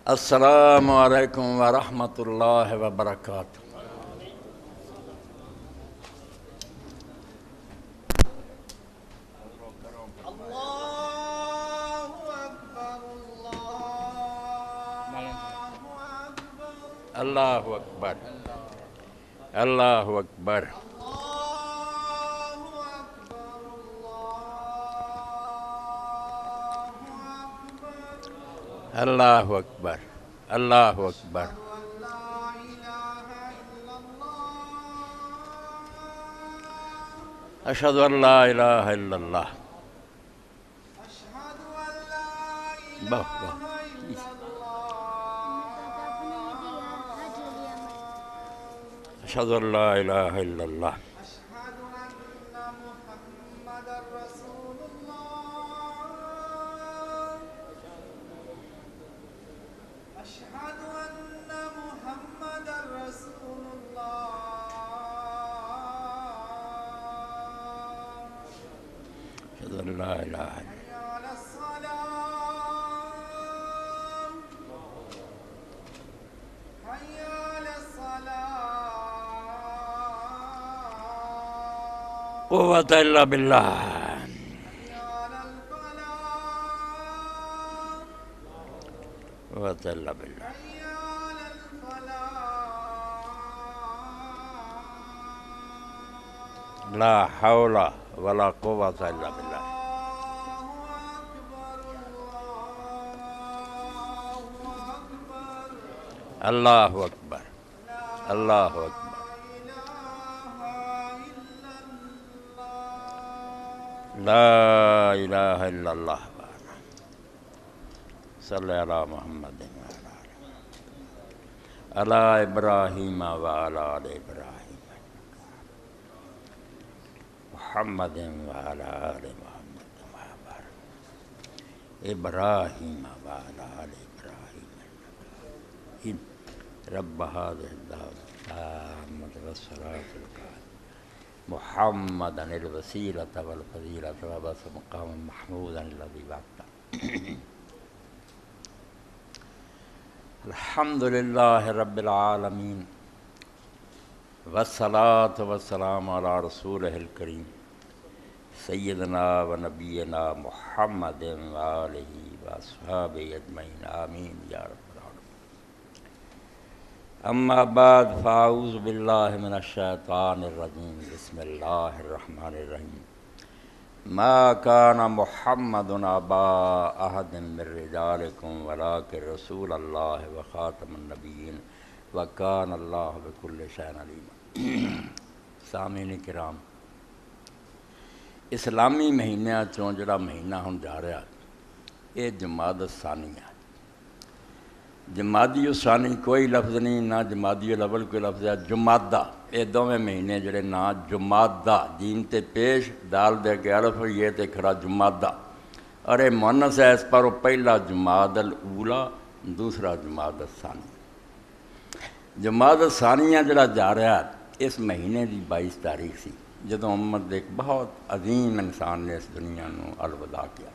السلام علیکم ورحمۃ اللہ وبرکاتہ۔ اللہ اکبر، اللہ اکبر، اللہ اکبر، اللہ اکبر، اشہد ان لا الہ الا اللہ، اشہد ان لا الہ الا اللہ، اشہد ان لا الہ الا اللہ۔ قوت الا باللہ، قوت الا باللہ، لا حول ولا قوت الا باللہ۔ اللہ اکبر، اللہ اکبر، لا الہ الا اللہ، صلی علی محمد علی ابراہیم وعلی آل ابراہیم محمد وعلی آل محمد ابراہیم وعلی آل ابراہیم رب هذه الدعوة التامة والصلاة القائمة محمدا الوسيلة والفضيلة وبعث مقاما محمودا الذي وعدته۔ الحمد للہ رب العالمین والصلاة والسلام علی رسولہ الکریم سیدنا و نبینا محمد وآلہ واصحابہ اجمعین آمین یا رب العالمین۔ اما بعد فاعوذ باللہ من الشیطان الرجیم، بسم اللہ الرحمن الرحیم۔ ما کان محمد ابا احد من رجالکم ولکن رسول اللہ وخاتم النبیین وکان اللہ بکل شیء علیم۔ سامعین کرام، اسلامی مہینہ چوں جڑا مہینہ ہن جا رہا یہ جمادی الثانی ہے۔ جمادی الثانی کوئی لفظ نہیں، نہ جمادی الاول کوئی لفظ ہے، جمادہ یہ دونوں مہینے جڑے نا جمادہ، جیم تے پیش دال دے کے الف یہ تے کھڑا جمادہ، اور یہ مؤنث ہے، اس پر پہلا جماد الاولا دوسرا جماد الثانی۔ جماد الثانیہ جڑا جا رہا اس مہینے دی 22 تاریخ سی جدوں امت دے ایک بہت عظیم انسان نے اس دنیا نو الوداع کیا،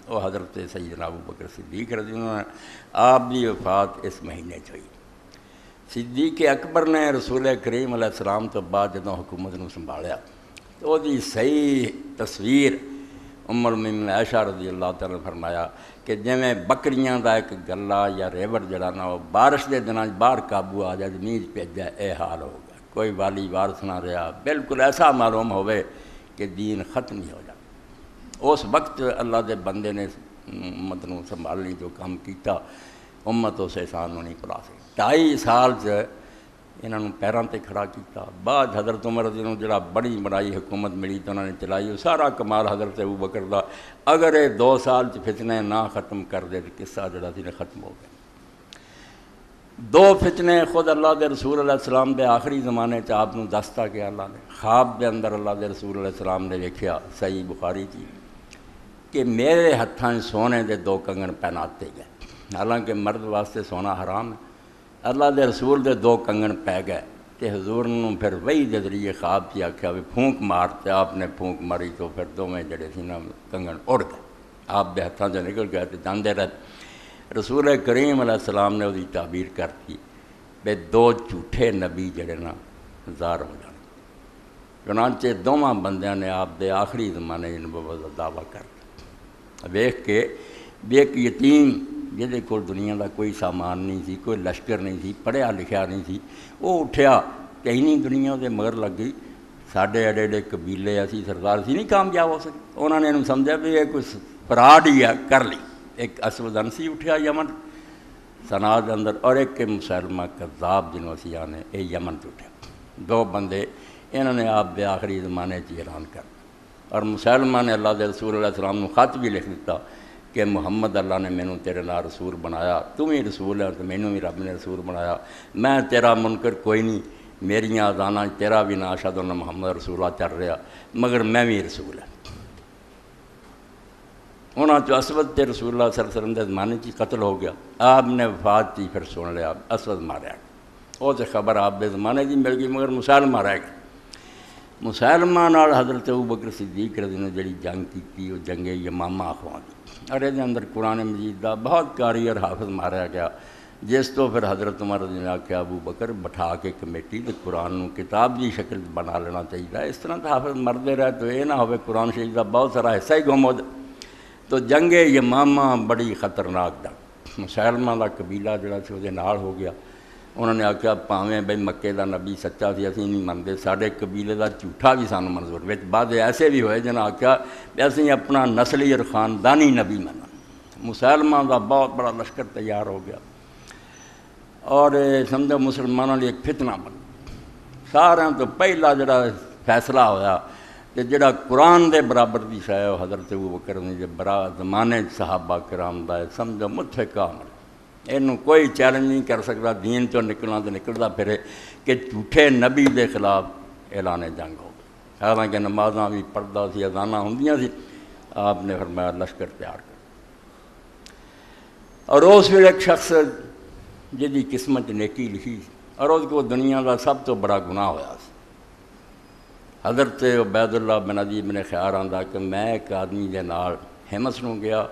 وہ حضرت سیدنا ابوبکر صدیق رضی اللہ عنہ۔ آپ دی وفات اس مہینے چ ہوئی۔ صدیق اکبر نے رسول کریم علیہ السلام تو بعد جدوں حکومت نو سنبھالیا تو وہ دی صحیح تصویر ام المؤمنین عائشہ رضی اللہ تعالیٰ نے فرمایا کہ جویں بکریاں دا ایک گلا یا ریوڑ جڑا نا وہ بارش دے دناں باہر قابو آ جائے زمین پہ جائے، اے حال ہو گیا، کوئی والی وارث نہ رہا، بالکل ایسا معلوم ہوئے کہ دین ختم ہی ہو جائے۔ اس وقت اللہ دے بندے نے امت نو سنبھالنے جو کام کیتا، امت اس احسان نو نہیں بھلا سکتی۔ 2.5 سال انہوں نے پیراں تے کھڑا کیتا۔ بعد حضرت عمر رضی اللہ عنہ جڑا بڑی بڑائی حکومت ملی تو انہوں نے چلائی، سارا کمال حضرت ابوبکر دا۔ اگر یہ 2 سال فتنے نہ ختم کر دے تو قصہ جڑا سی ختم ہو گیا۔ 2 فتنے خود اللہ دے رسول علیہ السلام دے آخری زمانے آپ نو دستا کہ اللہ نے خواب دے اندر اللہ دے رسول علیہ السلام نے ویکھیا، صحیح بخاری تھی کہ میرے ہتھاں سونے دے 2 کنگن پہناتے گئے، حالانکہ مرد واسطے سونا حرام ہے، اللہ دے رسول دے 2 کنگن پہ گئے تے حضور نے پھر وہی دے ذریعے خواب کی آکھیا بھی پھونک مارتے، آپ نے پھونک ماری تو پھر 2 جڑے سی نا کنگن اڑ گئے۔ آپ دے ہاتھوں سے نکل گئے تو جاندے رہے۔ رسول کریم علیہ السلام نے وہی تعبیر کرتی بے دو جھوٹے نبی جڑے نا ظاہر ہو جانے، چنانچہ دونوں بندیاں نے آپ دے آخری زمانے نبوت کا دعویٰ کر دیا۔ ویکھ کے بھی ایک یتیم جہدے کول دنیا دا کوئی سامان نہیں سی، کوئی لشکر نہیں سی، پڑھیا لکھیا نہیں سی، وہ اٹھیا کہ نہیں دنیا دے مگر لگ گئی، ساڈے ایڈے ایڈے قبیلے اسی سردار سی نہیں کامیاب ہو سکے۔ انہوں نے انہوں سمجھا بھی یہ کوئی فراڈ ہی ہے، کر لی۔ ایک اسود انسی اٹھیا یمن صنعاء دے اندر، اور ایک مسلمہ کذاب جنہوں اسی آنے یہ یمن تو اٹھیا۔ دو بندے انہوں نے آپ دے آخری زمانے چ اعلان کر، اور مسلمہ نے اللہ دے رسول علیہ السلام نے خط بھی لکھ دیتا کہ محمد اللہ نے مینوں تیرے نال رسول بنایا، تم ہی رسول ہے تو مینوں بھی رب نے رسول بنایا، میں تیرا منکر کوئی نہیں، میریاں اذاناں تیرا بھی نا اشہد ان محمد رسول اللہ چل رہا، مگر میں بھی رسول ہوں۔ انہاں چو اسود تے رسول اللہ صلی اللہ علیہ وسلم دے زمانے چ قتل ہو گیا، آپ نے وفات تھی پھر سن لیا اسود ماریا گیا، وہ تو خبر آپ دے زمانے دی مل گئی، مگر مسلمہ رہ گیا۔ مسلمہ نال حضرت ابوبکر صدیق رضی اللہ عنہ جڑی جنگ کی وہ جنگ یمامہ اخوان دی، اور یہ اندر قرآن مجید دا بہت قاری اور حافظ ماریا گیا، جس تو پھر حضرت عمر رضی اللہ عنہ کہ ابو بکر بٹھا کے کمیٹی تے قرآن نو کتاب دی شکل بنا لینا چاہیے، اس طرح تو حافظ مردے رہے تو یہ نہ ہوئے قرآن شریف دا بہت سارا حصہ ہی گم ہو جائے۔ تو جنگ یمامہ بڑی خطرناک جنگ، مسلمہ دا قبیلہ جڑا سی وہ نال ہو گیا۔ انہوں نے آکھیا پاویں بھئی مکے دا نبی سچا سی اسی نہیں منتے، ساڈے قبیلے دا جھوٹا بھی سانوں منظور، وچ بعد ایسے بھی ہوئے جنہاں آکھیا بھی اسی اپنا نسلی اور خاندانی نبی مننا۔ مسلمہ دا بہت بڑا لشکر تیار ہو گیا، اور سمجھو مسلمانوں لیے ایک فتنہ بن، سارے تو پہلا جڑا فیصلہ ہویا کہ جڑا قرآن دے برابر دی شے ہے حضرت ابوبکر نے برا زمانے صحابہ کرام دا سمجھو متفق عمل، اینوں کوئی چیلنج نہیں کر سکتا، دین چوں نکلنا تو نکلدا پھرے کہ جھوٹے نبی دے خلاف اعلان جنگ ہو گیا۔ حالانکہ نمازاں بھی پڑھدا سی، اذاناں ہوندیاں سی، آپ نے فرمایا لشکر تیار کر، اور اس ویلے ایک شخص جدی قسمت نیکی لکھی اور اس کو دنیا کا سب تو بڑا گناہ ہویا سی۔ حضرت عبید اللہ بن عدی بن خیار آندا کہ میں ایک آدمی دے نال ہمس نوں گیا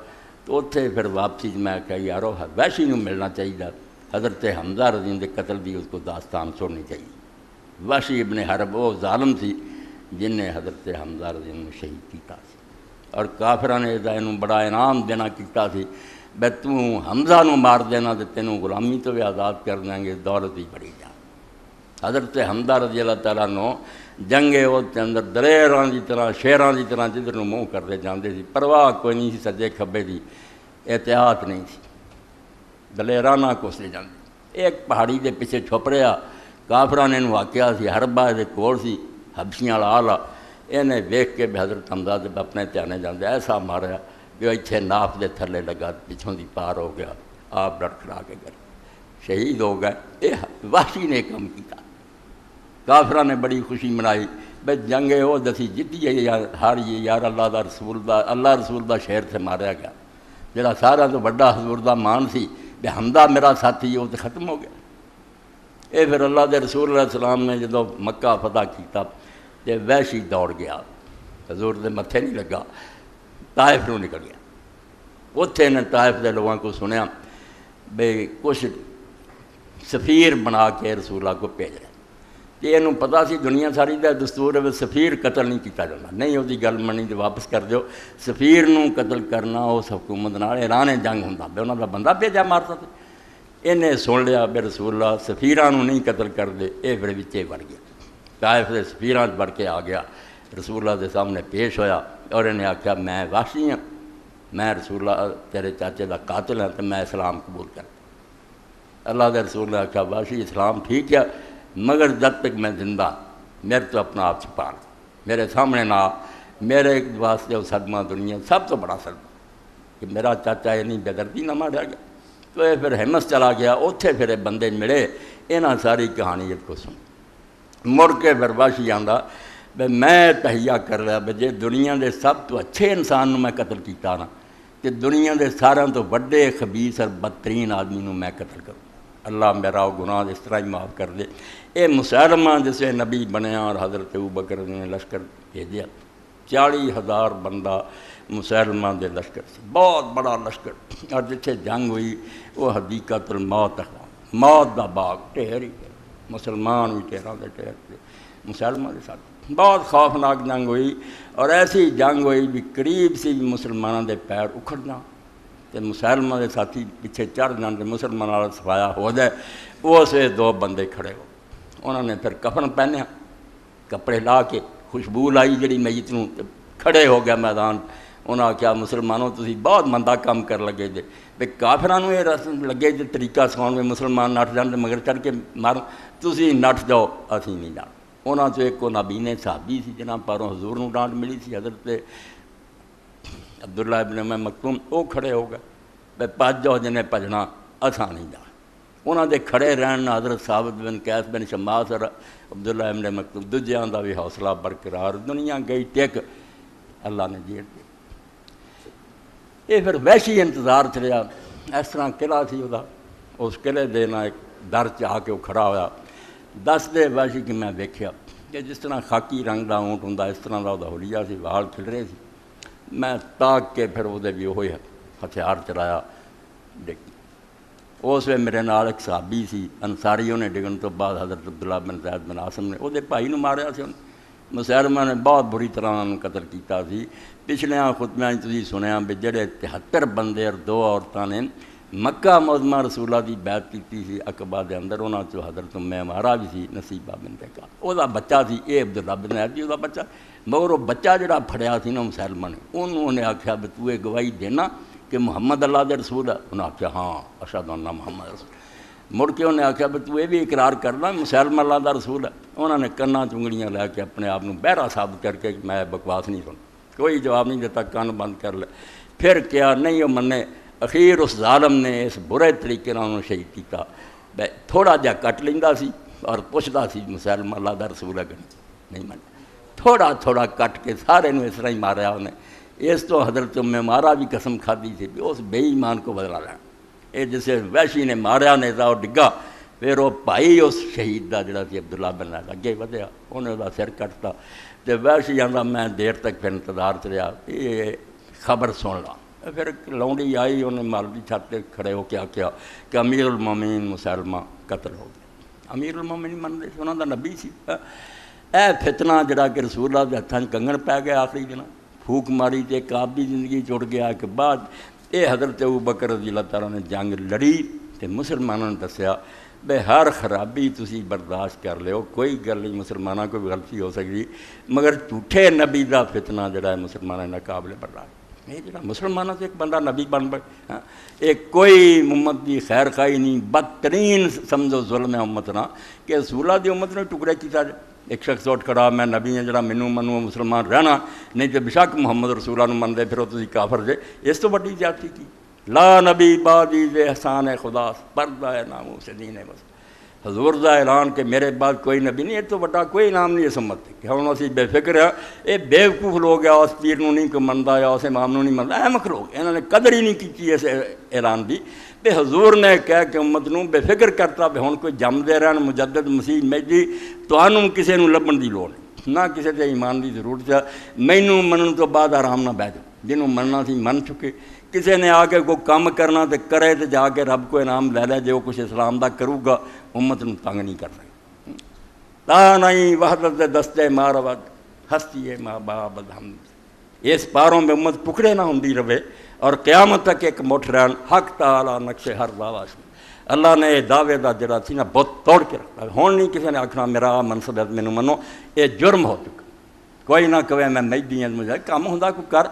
تو اتھے پھر واپسی میں کہا یارو وحشی نوں ملنا چاہیے، حضرت حمزہ رضی اللہ عنہ دے قتل دی اس کو داستان سننی چاہیے۔ وحشی ابن حرب وہ ظالم سی جن نے حضرت حمزہ رضی اللہ عنہ شہید کیتا سی، اور کافراں نے اینوں بڑا انعام دینا کیتا سی بے تو حمزہ نو مار دینا تو تینوں غلامی تو بھی آزاد کر دیں گے، دولت بھی بڑی جان۔ حضرت حمزہ رضی اللہ تعالیٰ نو جنگے وہ اندر دلیراں دی طرح شیراں دی طرح جدھر نو منہ کرتے جاندے سی، پرواہ کوئی نہیں سی سجے کھبے دی، احتیاط نہیں سی، دلیرانہ کوسے جاندے۔ ایک پہاڑی دے پیچھے چھپ رہا، کافراں نے واقعہ سی، حربہ دے کول سی حبشیاں والا آلہ، انہیں ویکھ کے بھی حضرت حمزہ دے اپنے دھیانے جاندے ایسا ماریا کہ اتنے ناف دے تھلے لگا، پچھوں دی پار ہو گیا، آپ لڑکھڑا کے گئے، شہید ہو گئے۔ یہ وحشی نے کام کیتا، کافراں نے بڑی خوشی منائی بھئی جنگے وہ دسی جیتی ہے یا ہاری، یار اللہ دا رسول دا، اللہ رسول دا شہر سے ماریا گیا، جڑا سارا تو بڑا حضور دا مان سی کہ حمزہ میرا ساتھی وہ تو ختم ہو گیا۔ یہ پھر اللہ دے رسول علیہ السلام نے جدو مکہ فتح کیتا تے وحشی دوڑ گیا، حضور دے متھے نہیں لگا، طائف نو نکل گیا۔ اتنے نے طائف دے لوگوں کو سنیا بھئی کچھ سفیر بنا کے رسول اللہ کو بھیج رہے، کہ انہوں پتہ سی دنیا ساری دا دستور ہے سفیر قتل نہیں کیتا جاتا، نہیں وہی گل منی تو واپس کر دیو، سفیر نو قتل کرنا اس حکومت نال اعلان جنگ ہوندا، بے انہاں دا بندہ بھیجا مارتا تے انہیں سن لیا بے رسول اللہ سفیراں نو نہیں قتل کر دے، اے پھر وچے وڑ گیا، طائف دے سفیراں بڑھ کے آ گیا، رسول اللہ دے سامنے پیش ہویا اور انہیں آکھیا میں وحشی ہوں، میں رسول اللہ تیرے چاچے دا قاتل ہوں تو میں اسلام قبول کر۔ اللہ دے رسول نے آکھیا وحشی اسلام ٹھیک ہے مگر جب تک میں زندہ میرے تو اپنا آپ چھپا لوں، میرے سامنے نہ میرے واسطے وہ صدمہ دنیا سب تو بڑا صدمہ کہ میرا چاچا یہ نہیں بے دردی نہ ماریا گیا۔ تو یہ پھر ہمس چلا گیا، اتھے پھر بندے ملے، انہاں ساری کہانی کو سن مڑ کے پھر وحشی آندا بھئی میں تہیہ کر رہا بھئی جے دنیا دے سب تو اچھے انسان نو میں قتل کیتا نا کہ دنیا دے سارا تو بڑے خبیث اور بدترین آدمی نو میں قتل کروں، اللہ میرا وہ گناہ اس طرح ہی معاف کر دے۔ اے مسلمہ جسے نبی بنیا اور حضرت ابوبکر نے لشکر بھیجیا، 40,000 بندہ مسلمہ دے لشکر سے، بہت بڑا لشکر، اور جتھے جنگ ہوئی وہ حدیقۃ الموت، موت دا باغ، ٹھہر ہی مسلمان بھی ٹھہراں دے ٹھہر پہ مسلمان دے ساتھ، بہت خوفناک جنگ ہوئی، اور ایسی جنگ ہوئی بھی قریب سی مسلمانوں دے پیر اکھڑنا تے مسلمہ دے ساتھی پیچھے چڑھ جان تے مسلمان والا سفایا ہو جائے، اس ویلے 2 بندے کھڑے ہو، انہوں نے پھر کفن پہنیا، کپڑے لا کے خوشبو لائی جڑی میت نوں، کھڑے ہو گیا میدان، انہاں کیا مسلمانوں تسی بہت مندہ کام کر لگے جے، بے کافراں نوں یہ رسم لگے جے طریقہ سکھاؤن میں مسلمان نٹ جان تے مگر چڑھ کے مارن، تسی نٹ جاؤ اسی نہیں جان۔ انہاں چوں ایک نبی صحابی سی جنہاں پاروں حضور نوں ڈانٹ ملی سی، حضرت عبداللہ ابن ام مکتوم، وہ کھڑے ہو گئے بے پج جاؤ جنہیں پجنا اساں نہیں جان۔ انہاں دے کھڑے رہن حضرت ثابت بن قیس بن شماس اور عبداللہ ابن مکتوم دوجیاں دا بھی حوصلہ برقرار، دنیا گئی ٹک، اللہ نے جیڑ دی۔ یہ پھر وحشی انتظار چلیا، اس طرح قلعہ سی وہ، اس قلعے دے نہ ایک در چ آ کے وہ کھڑا ہویا، دس دے وحشی کہ میں ویکھیا کہ جس طرح خاکی رنگ دا اونٹ ہوندا اس طرح دا وہ حلیہ سی، وال کھلرے سی، میں تاک کے پھر وہ بھی ہوئے ہتھیار چلایا ڈگ۔ اس وقت میرے نال ایک صحابی سی انصاری، انہیں ڈگن تو بعد حضرت عبداللہ بن زید بن عاصم نے وہ بھائی نوں ماریا سی، مسلمہ نے بہت بری طرح انہوں قتل کیتا سی۔ پچھلیاں خطبیاں تسی سنیا بھی جڑے 73 بندے اور 2 عورتاں نے مکہ معظمہ رسول اللہ دی بیعت کیتی سی عقبہ دے اندر، انہاں چوں حضرت ام عمارہ بھی سی، نصیبہ بنت کعب، وہ دا بچہ سی، یہ عبداللہ بن عتیہ دا بچہ، مگر وہ بچہ جڑا پھڑیا سی نا مسلمہ نے، انہوں نے آکھیا بھی تو یہ گواہی دینا کہ محمد اللہ دے رسول ہے؟ انہوں نے آکھیا ہاں اشہد ان محمد رسول۔ مڑ کے انہیں آکھیا بھی تو یہ بھی اقرار کرنا مسلمہ اللہ دا رسول ہے؟ انہوں نے کناں چنگڑیاں لے کے اپنے آپ بہرا ثابت کر کے میں بکواس نہیں سن، کوئی جواب نہیں دیتا، کان بند کر لے۔ پھر کیا نہیں وہ منے، اخیر اس ظالم نے اس برے طریقے نال انہوں شہید کیتا، تھوڑا جا کٹ لیندا سی اور پوچھدا سی مسلمہ اللہ دا رسول ہے کہ نہیں منیا، تھوڑا تھوڑا کٹ کے سارے نوں اس طرح ہی ماریا انہیں۔ اس تو حضرت ام عمارہ بھی قسم کھادی تھی بھی اس بے ایمان کو بدلا لینا، یہ جسے وحشی نے ماریا نیزا اور ڈگا، پھر وہ بھائی اس شہید دا جڑا سی عبداللہ بن زید اگے ودیا، انہیں وہ سر کٹتا، تے وحشی آندا میں دیر تک پھر انتظار چلیا یہ خبر سن لا۔ پھر لونڈی آئی، انہیں مالوی چھت تے کھڑے ہو کے آکھیا کہ امیر المومنین مسلمہ قتل ہو گیا۔ امیر المومنین من دے انہاں دا نبی سی، اے فتنہ جڑا کہ رسول اللہ دے ہتھاں کنگن پی گیا آخری دن، پھوک ماری تے ایک آپ بھی زندگی چھوڑ گیا کہ بعد اے حضرت ابوبکر رضی اللہ تعالیٰ نے جنگ لڑی تے مسلمانوں نے دسیا بے ہر خرابی تسی برداشت کر لیو، کوئی گل نہیں، مسلمانوں کو بھی غلطی ہو سکتی، مگر جھوٹے نبی دا فتنہ جڑا ہے مسلمانوں نے قابل برداشت نہیں، جڑا مسلمانوں سے ایک بندہ نبی بن پائے، ایک کوئی امت دی خیر خواہی نہیں، بدترین سمجھو ظلم ہے امت نہ کہ رسول اللہ دی امت نے ٹکڑے کیتا جائے۔ ایک شخص اٹھ کھڑا میں نبی ہاں جڑا مینوں منو مسلمان رہنا نہیں تو بشک محمد رسول اللہ من دے پھر تسی کافر جے، اس تو بڑی زیادتی کی۔ لا نبی بعدی ذی احسان خدا پردہ ناموس دین بس، حضور دا اعلان کہ میرے بعد کوئی نبی نہیں، یہ تو بڑا کوئی نام نہیں اس امت کہ ہوں اسی بے فکر ہے، یہ بیوقوف لوگ ہے، اس پیر نوں نہیں کوئی مندا یا اس امام نوں نہیں مندا، احمق لوگ، انہوں نے قدر ہی نہیں کی اس اعلان دی۔ تے حضور نے کہہ کہ امت نوں بے فکر کرتا بھی ہن کوئی جم دے رہن مجدد مسیح مہدی، تانوں کسے نوں لبن دی لوڑ نہیں، نہ کسے تے ایمان دی ضرورت ہے، مینوں منن تو بعد آرام نہ بیٹھ جاؤ، جنوں مننا سی من چکے، کسی نے آ کے کوئی کام کرنا تے کرے تے جا کے رب کو انعام لے لے، جو کچھ اسلام دا کروں گا امت نوں تنگ نہیں کر سکتا۔ تا نہیں وحدت دستے ماروت ہستی ماں باب الحمد، اس پاروں میں امت پکڑے نہ ہوندی رہے اور قیامت تک ایک مٹھ رہن، حق تعالیٰ نقش ہر دعویٰ سی۔ اللہ نے یہ دعوے دا جڑا سی نا بہت توڑ کے رکھا، ہون نہیں کسی نے آکھنا میرا منصب ہے مینوں منو، یہ جرم ہو چکا، کوئی نہ کہے میں مہدی ہوں، مجھے کام ہوندا کوئی کر،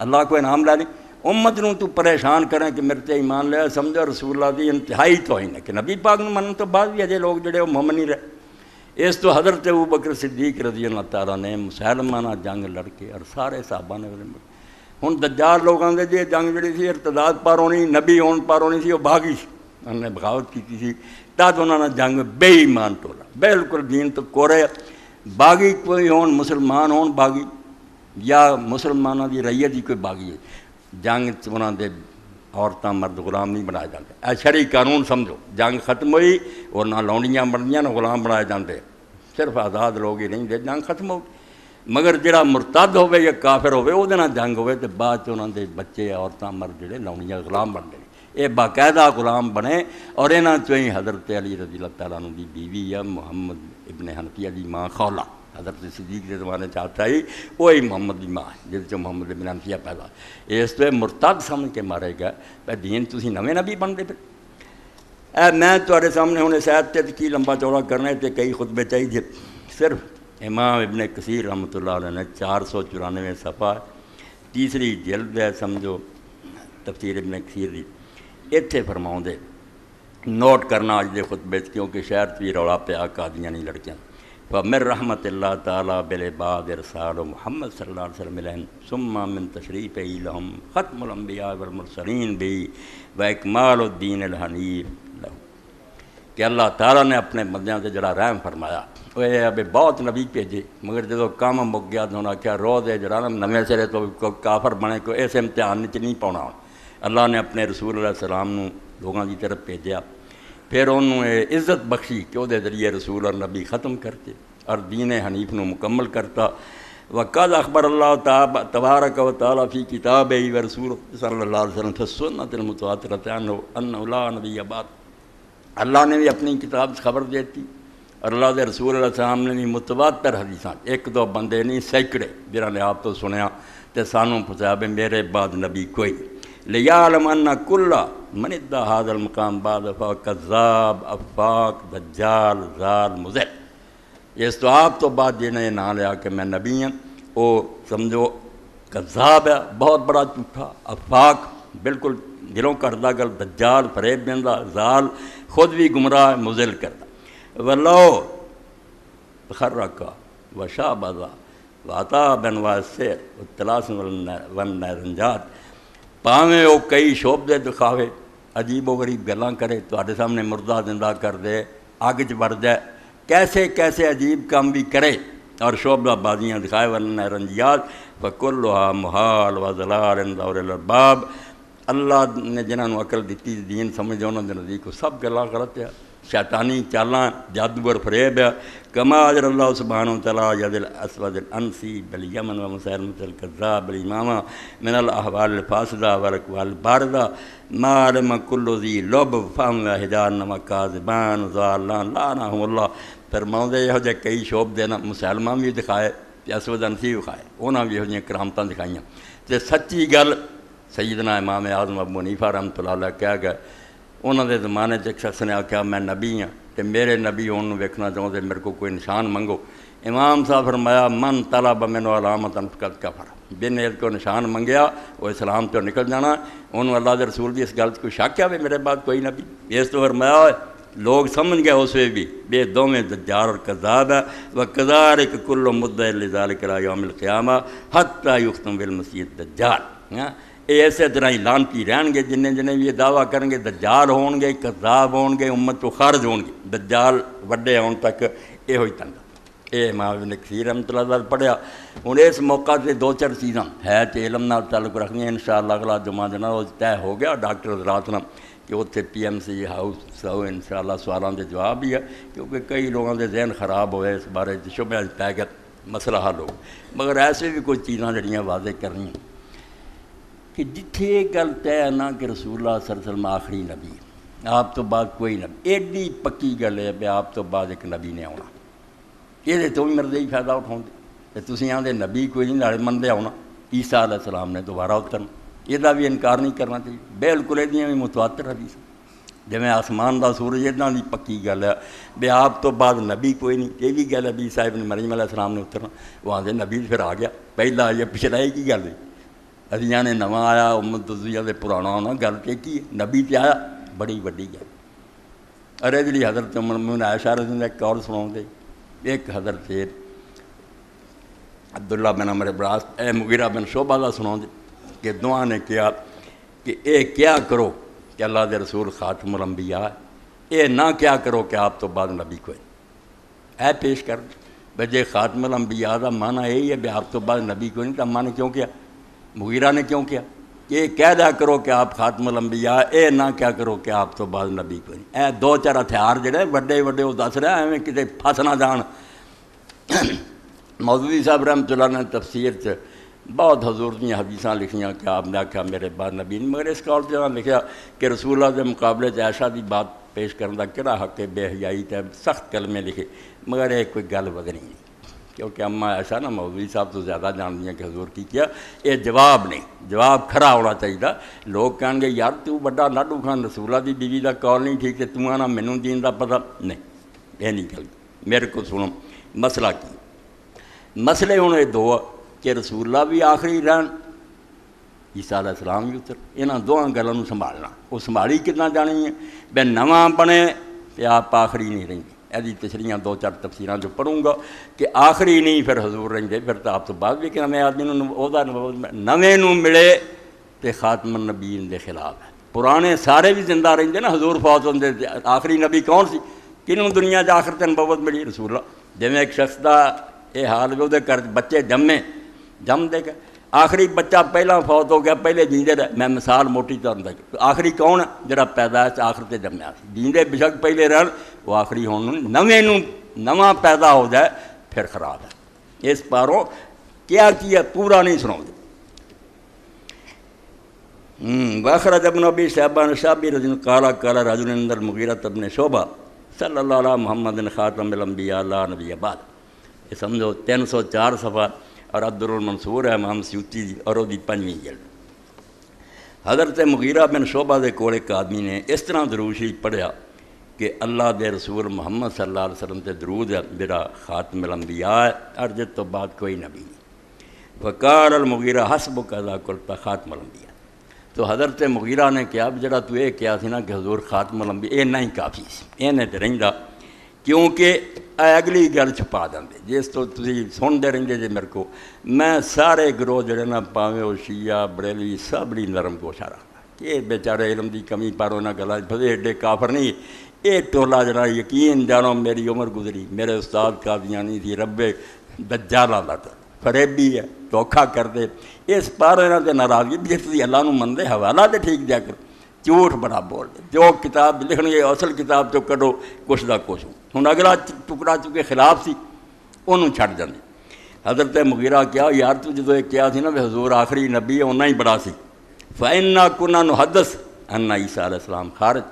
اللہ کو انعام لے لی، امت نوں تو پریشان کریں کہ میرے تے ایمان لے، سمجھو رسول اللہ دی انتہائی توہین ہے کہ نبی پاک نوں منن تو بعد بھی اجے لوگ جڑے وہ مومن نہیں رہے۔ اس تو حضرت ابوبکر صدیق رضی اللہ تعالیٰ نے مسلمہ نال جنگ لڑ کے اور سارے صحابہ نے ہن دجال لوگاں دے جے جنگ جڑی سی ارتداد پر ہونی، نبی ہون پر ہونی سی، وہ بھاگی سی، انہوں نے بغاوت کی سی، تد انہوں نے جنگ بے ایمان ٹولا بالکل دین تو کورے باغی، کوئی ہون مسلمان ہون باغی یا مسلمانوں دی رعیت ہی کوئی باغی ہے، جنگ انہوں دے عورتاں مرد غلام نہیں بنائے جاتے، اے شرعی قانون سمجھو، جنگ ختم ہوئی اور نہ لونڈیاں بندیاں نہ غلام بنائے جاتے، صرف آزاد لوگ ہی نہیں دے، جنگ ختم ہو گئی۔ مگر جڑا مرتد ہوے یا کافر ہوے وہ جنگ ہوے تو بعد انہوں دے بچے عورتاں مرد جڑے لاؤنیاں غلام بنتے ہیں، یہ باقاعدہ غلام بنے، اور یہاں چوں ہی حضرت علی رضی اللہ تعالیٰ عنہ دی بیوی یا محمد ابن حنفیہ دی ماں خولہ حضرت صدیق کے زمانے چاہتا ہی وہی محمد دی ماں ہے جس محمد ابن حنفیہ پیدا، اس تو مرتد سمجھ کے مارے گئے پہ دین تسی نویں نبی بن دے پہ۔ میں تھوڑے سامنے ہونے شاید تے کی لمبا چوڑا کرنے تے کئی خطبے چاہیے، صرف امام ابن کثیر رحمۃ اللہ علیہ نے 494 صفحہ تیسری جلد ہے سمجھو تفسیر ابن کثیر دی، اتنے فرماؤں دے نوٹ کرنا اج دے خطبے کیونکہ شہر بھی رولا پیا قادیانی لڑکیاں۔ فمن رحمت اللہ تعالیٰ بالعباد ارسال محمد صلی اللہ علیہ وسلم علیہم ثم من تشریف لہم ختم الانبیاء والمرسلین بھی و اکمال الدین الحنیف لہو، کہ اللہ تعالیٰ نے اپنے بندیاں سے جڑا رحم فرمایا، وہ ابھی بہت نبی بھیجے مگر جدو کام مک گیا تو انہوں نے کیا رو دے جڑا نویں سرے تو کافر بنے کو اس امتحان چ نہیں پاؤنا۔ اللہ نے اپنے رسول علیہ السلام نو لوگوں کی طرف بھیجا، پھر انہوں نے عزت بخشی کہ وہ ذریعے رسول اور نبی ختم کرتے اور دین حنیف نو مکمل کرتا۔ وقد اخبر اللہ تبارک و تعالیٰ فی کتابہ و رسول صلی اللہ علیہ وسلم فی السنۃ المتواترۃ انہ لا نبی بعد، اللہ نے بھی اپنی کتاب سے خبر دیتی اور اللہ دے رسول علیہ السلام نے بھی متواتر حدیثاں، ایک دو بندے نہیں سینکڑے جنہوں نے آپ تو سنیا تے سانوں پوچھا بھی میرے بعد نبی کوئی لیعلم ان کل من ادعى هذا المقام بعد فکذاب افاق دجال زال مضل، اس تو آپ تو بعد جنہیں نہ لیا کہ میں نبی ہوں وہ سمجھو کذاب ہے، بہت بڑا جھوٹا، افاق بالکل دلوں کردہ گل، دجال فریب دیندہ، زال خود بھی گمراہ مضل کردہ، ولو تخرقا وشابذا واتا بنوا السحر والطلاسم والنرنجات، پاویں وہ کئی شعبے دکھاوے، عجیب و غریب گلاں کرے، تواڈے سامنے مردہ زندہ کر دے، اگ چ بڑھ جائے، کیسے کیسے عجیب کام بھی کرے اور شعبہ بازیاں دکھائے، والنرنجات فکلھا محال وضلال عند اولي الالباب، اللہ نے جنہوں نے عقل دیتی دین سمجھ انہوں نے نزدیک سب گلاں غلط ہے، شیطانی چالاں جادو اور فریب ہے، کما اجر اللہ سبحانہ وتعالیٰ ید الاسود الانسی بالیمن و مسیلمۃ الکذاب الامامہ من الاحوال الفاسدہ والاقوال الباردہ ما علم کل ذی لب فہم و حجان کاذبان ضالان لعنہم اللہ، فرماؤں دے یہ جے کئی شعب دینا مسلمہ بھی دکھائے اسود انسی بھی دکھائے، انہاں بھی یہ کرامتاں دکھائیاں تے سچی گل سیدنا امام اعظم ابو حنیفہ رحمۃ اللہ علیہ کہہ گئے، انہوں نے زمانے ایک شخص نے آخیا میں نبی ہاں تے میرے نبی انہوں ویکھنا چاہتے میرے کو کوئی نشان منگو، امام صاحب فرمایا من طلب منہ علامۃ فقد کفر، بن عید کو نشان منگیا وہ اسلام تو نکل جانا، انہوں اللہ دے رسول دی اس گل کو شک ہے میرے بعد کوئی نبی، اس تو فرمایا لوگ سمجھ گئے اس وے بھی بے دوویں دجال اور کذاب ہے، وکذالک کل مدعی لذالک الی یوم القیامہ حتی یختم بالمسیح الدجال، یہ ایسے طرح ہی لانتی رہن گے جنہیں بھی یہ دعویٰ کریں گے دجال ہون گے، کذاب ہون گے، امت تو خارج ہون گے، دجال وڈے ہون تک یہ ہوئی تنگا۔ یہ امام ابن کثیر رحمۃ اللہ علیہ پڑھیا، ہوں اس موقع سے دو چار چیزاں ہے کہ علم نال تعلق رکھنی ہے، انشاءاللہ اگلا جمعہ دینا وہ طے ہو گیا ڈاکٹر حضرات نال کہ اتنے پی ایم سی ہاؤس سو انشاءاللہ سوالاں دے جواب بھی ہے، کیونکہ کئی لوگوں دے ذہن خراب ہوئے اس بارے شبہ پی گیا، مسئلہ حل ہو، مگر ایسے بھی کوئی چیزاں جڑیاں واضح کرنی کہ جتھے یہ گل طے نہ کہ رسول اللہ صلی اللہ علیہ وسلم آخری نبی ہے، آپ تو بعد کوئی نبی، ایڈی پکی گل ہے کہ آپ تو بعد ایک نبی نے آنا، یہ تو بھی مرضی فائدہ اٹھاؤ دے تسی آدھے نبی کوئی نہیں نالے مندے آنا، عیسیٰ علیہ السلام نے دوبارہ اترنا، یہ بھی انکار نہیں کرنا چاہیے، بالکل یہ بھی متواتر حدیث جویں آسمان دا سورج اتنا دی پکی گل ہے بے آپ تو بعد نبی کوئی نہیں، یہ بھی گل ہے بھی عیسیٰ ابن مریم علیہ السلام نے اترنا، وہ آدھے نبی پھر آ گیا، پہلا یہ پچھلا ہی کی گل ہے، ادیاں نے نواں آیا امت دزیا دے پرانا ہونا، گل تے کی نبی تے آیا بڑی وڈی گل۔ ارے جی حضرت عمر بن عائشہ رضی اللہ ایک اور سناؤں دے، ایک حضرت عبداللہ بن عمر بن عاص مغیرہ بن شعبہ دا سناؤں دے کہ دعا نے کیا کہ اے کیا کرو کہ اللہ دے رسول خاتم الانبیاء ہے، اے نہ کیا کرو کہ آپ تو بعد نبی کوئی، اے پیش کر بجے خاتم الانبیاء دا معنی یہی ہے کہ آپ تو بعد نبی کوئی نہیں، تو معنی کیوں کیا؟ مغیرہ نے کیوں کیا؟ یہ کہہ دیا کرو کہ آپ خاتم الانبیاء، اے نہ کیا کرو کہ آپ تو بعد نبی کوئی نہیں، اے دو چار ہتھیار جڑے وڈے وڈے وہ دس رہے ہیں کتے پھس نہ جان۔ مودودی صاحب رحمۃ اللہ نے تفسیر سے بہت حضور دیا حدیثاں لکھیاں کہ آپ نے آخیا میرے بعد نبی نے، مگر اس کال سے لکھا کہ رسول اللہ کے مقابلے عائشہ کی بات پیش کرنے کا کہڑا حق ہے، بے حیائی تے سخت کلمے لکھے، مگر یہ کوئی گل وزنی نہیں، کیونکہ اما ایسا نا مودودی صاحب تو زیادہ جانتی ہیں کہ حضور کی کیا، یہ جواب نہیں، جواب کھڑا ہونا چاہیے۔ لوگ کہیں گے یار تو بڑا لاڈو خان رسول اللہ کی بیوی کا کال نہیں ٹھیک ہے، تو آنا مینوں دین کا پتہ نہیں، یہ نہیں گل، میرے کو سنو مسئلہ کی مسئلے ہوں یہ دو کہ رسول اللہ بھی آخری رہن، عیسیٰ علیہ السلام بھی اتر، یہاں دونوں گلوں سنبھالنا، وہ سنبھالی کتنا جانی ہے بے نواں بنے تو آپ آخری نہیں رہیں گے۔ یہ تشریحاں دو چار تفسیراں جو پڑھوں گا کہ آخری نہیں پھر حضور رہیں گے، پھر تو آپ تو بعد بھی کہ نویں آدمی نویں نو ملے تو خاتم النبیین دے خلاف ہے، پرانے سارے بھی زندہ رہیں نا، حضور فوت ہوندے آخری نبی کون سی، کنوں دنیا چ آخر تے نبوت ملی؟ رسول اللہ۔ جویں ایک شخص دا یہ حال ہے وہ گھر بچے جم دے گئے، آخری بچہ پہلا فوت ہو گیا، پہلے جیندے رہے، میں مثال موٹی طور پر آخری کون ہے جڑا پیدائش آخر تے جمیا سی، جیندے بشک پہلے رہن وہ آخری ہون، نواں پیدا ہو جائے پھر خراب ہے۔ اس پاروں کیا پورا نہیں سناؤ دے۔ واخرج ابن ابی شیبہ شابی رجل قال رجل عند المغیرہ ابن شعبہ صلی اللہ علیہ محمد خاتم الانبیاء لا نبی بعد، یہ سمجھو 304 صفحہ اور الدر المنصور ہے امام سیوطی دی اور وہ 5ویں جلد۔ حضرت مغیرہ بن شعبہ دے کول ایک آدمی نے اس طرح درود شریف پڑھیا کہ اللہ دے رسول محمد صلی اللہ علیہ وسلم تے درود ہے میرا خاتم الانبیاء ہے، ارجت تو بعد کوئی نبی نہیں۔ فقال المغیرہ حسبک اذا قلت خاتم الانبیاء، تو حضرت مغیرہ نے کہا جڑا تو یہ کیا سی نا کہ حضور خاتم الانبیاء، یہ نہیں کافی سی، یہ تو رہندا، کیونکہ اگلی گل چھپا دیں جس تو تسی سنتے رہتے جی میرے کو، میں سارے گروہ جڑے نا پاویں وہ شیعہ بریلوی سب بڑی نرم گوشہ رکھتا، یہ بیچارے علم دی کمی پر انہاں گلاں پھسے ایڈے کافر نہیں، یہ ٹولا جڑا یقین جانو میری عمر گزری، میرے استاد قادیانی تھی رب دجالاں دا فریبی ہے، دھوکھا کر دے، اس پار انہاں تے ناراضگی جس دی اللہ نو مندے حوالہ تے ٹھیک دیا کر، جھوٹ بڑا بول دے، جو کتاب لکھن گے اصل کتاب تو کڈو کچھ دا کچھ ہوں اگلا ٹکڑا چکے خلاف سی انہوں چھڈ جاندے۔ حضرت مغیرہ کیا یار تو جدو یہ کیا سی نا بھی حضور آخری نبی ہے اُنہ ہی بڑا سی، فَإِنَّا كُنَّا نُحَدِّثُ أَنَّ عیسیٰ علیہ السلام خارج،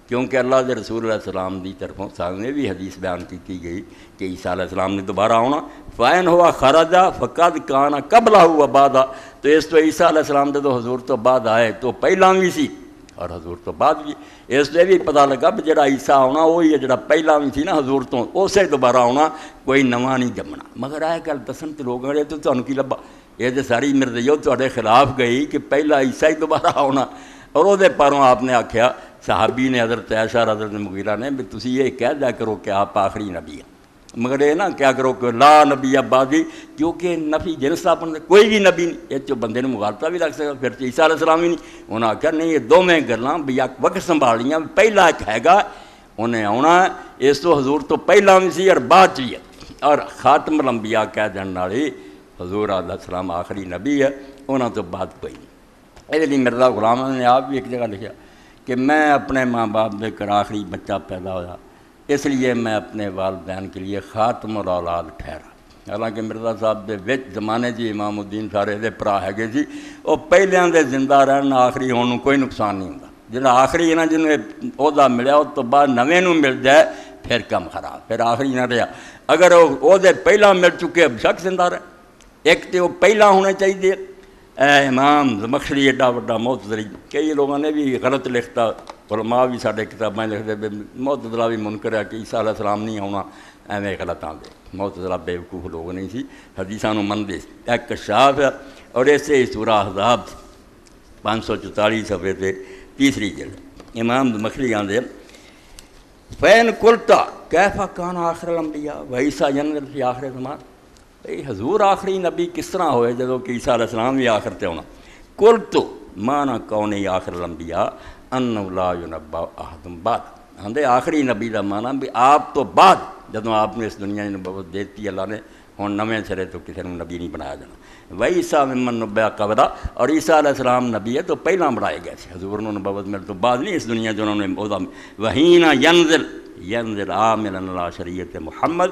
کیونکہ اللہ کے رسول علیہ السلام دی طرفوں سامنے بھی حدیث بیان کی گئی کہ عیسیٰ علیہ السلام نے دوبارہ آنا، فَإِنْ هُوَ خَرَجَ فَقَدْ كَانَ قَبْلَهُ وَبَعْدَ، تو اس تو عیسیٰ علیہ السلام دے تو حضور تو بعد آئے تو پہلا بھی سی اور حضور تو بعد بھی، اس لیے بھی پتہ لگا بھی جڑا عیسیٰ آنا وہی ہے جڑا پہلا بھی سی نا حضور تو اسے دوبارہ آنا، کوئی نواں نہیں جمنا۔ مگر آئے گل دسن تو لوگ یہ تو تمہیں کی لبا، یہ تو ساری مرضیو تھوڑے خلاف گئی کہ پہلا عیسیٰ ہی دوبارہ آنا، اور وہ پاروں آپ نے آکھیا صحابی نے حضرت عائشہ حضرت مغیرہ نے بھی تسی یہ کہہ دیا کرو کہ آپ آخری نبی ہیں، مگر یہ نہ کیا کرو کہ لا نبی بعدی، کیونکہ نفی جنس اپنے کوئی بھی نبی نہیں، یہ تو بندے نے مغالطہ بھی لگ سکتا، پھر تو عیسیٰ علیہ السلام ہی نہیں، انہوں نے آخیا نہیں یہ دونوں گلاں بھی وقت سنبھالیاں، پہلا ایک ہے گا انہیں آنا ہے، اس تو حضور تو پہلا بھی سی اور بعد بھی ہے، اور خاتم الانبیاء کہہ جان والی حضور علیہ السلام آخری نبی ہے، انہوں تو بعد کوئی نہیں۔ یہ لیے مرزا غلام نے آپ بھی ایک جگہ لکھا کہ میں اپنے ماں باپ دے کر آخری بچہ پیدا ہوا، اس لیے میں اپنے والدین کے لیے خاتم الاولاد ٹھہرا۔ حالانکہ مرزا صاحب دے وچ زمانے جی امام الدین سارے دے پرا ہے جی، وہ پہلیاں دے زندہ رہنا آخری ہونے کوئی نقصان نہیں ہوتا، جہاں آخری ہے نا جنہیں عہدہ ملیا اس تو بعد نویں نو مل جائے پھر کم خراب، پھر آخری نہ رہا، اگر وہ پہلا مل چکے اب شک زندہ رہے، ایک تو وہ پہلا ہونا چاہیے۔ اے امام زمخشری ایڈا وڈا معتزلی، کئی لوگوں نے بھی غلط لکھتا، علماء بھی سارے کتابیں لکھتے معتزلہ بھی منکر ہے کہ عیسیٰ علیہ السلام نہیں ہونا، ایویں غلط آتے، معتزلہ بیوقوف لوگ نہیں سی، حدیثاں مندے ایک کشاف ہے، اور ایسے ہی سورہ احزاب 544 صفحے سے 3 جلد امام زمخشری آندے فین قلتا کیف کان آخر الانبیاء و عیسیٰ ینزل فی آخر زمان، حضور آخری نبی کس طرح ہوئے جدو کہ عیسیٰ علیہ السلام بھی آخر تے ہونا، قلت مانا کونی آخر الانبیاء انہ لا ینبأ احد بعد، ہندے آخری نبی دا مانا بھی آپ تو بعد جدو آپ نے اس دنیا میں نبوت دیتی اللہ نے ہوں نویں سرے تو کسی نے نبی نہیں بنایا جانا، و عیسیٰ ممن نبأ قبلہ، اور عیسیٰ علیہ السلام نبی ہے تو پہلا بنائے گئے تھے، حضور نے نبوت میں تو بعد نہیں اس دنیا جو انہوں نے وہینا ینزل عاملا علی شریعت محمد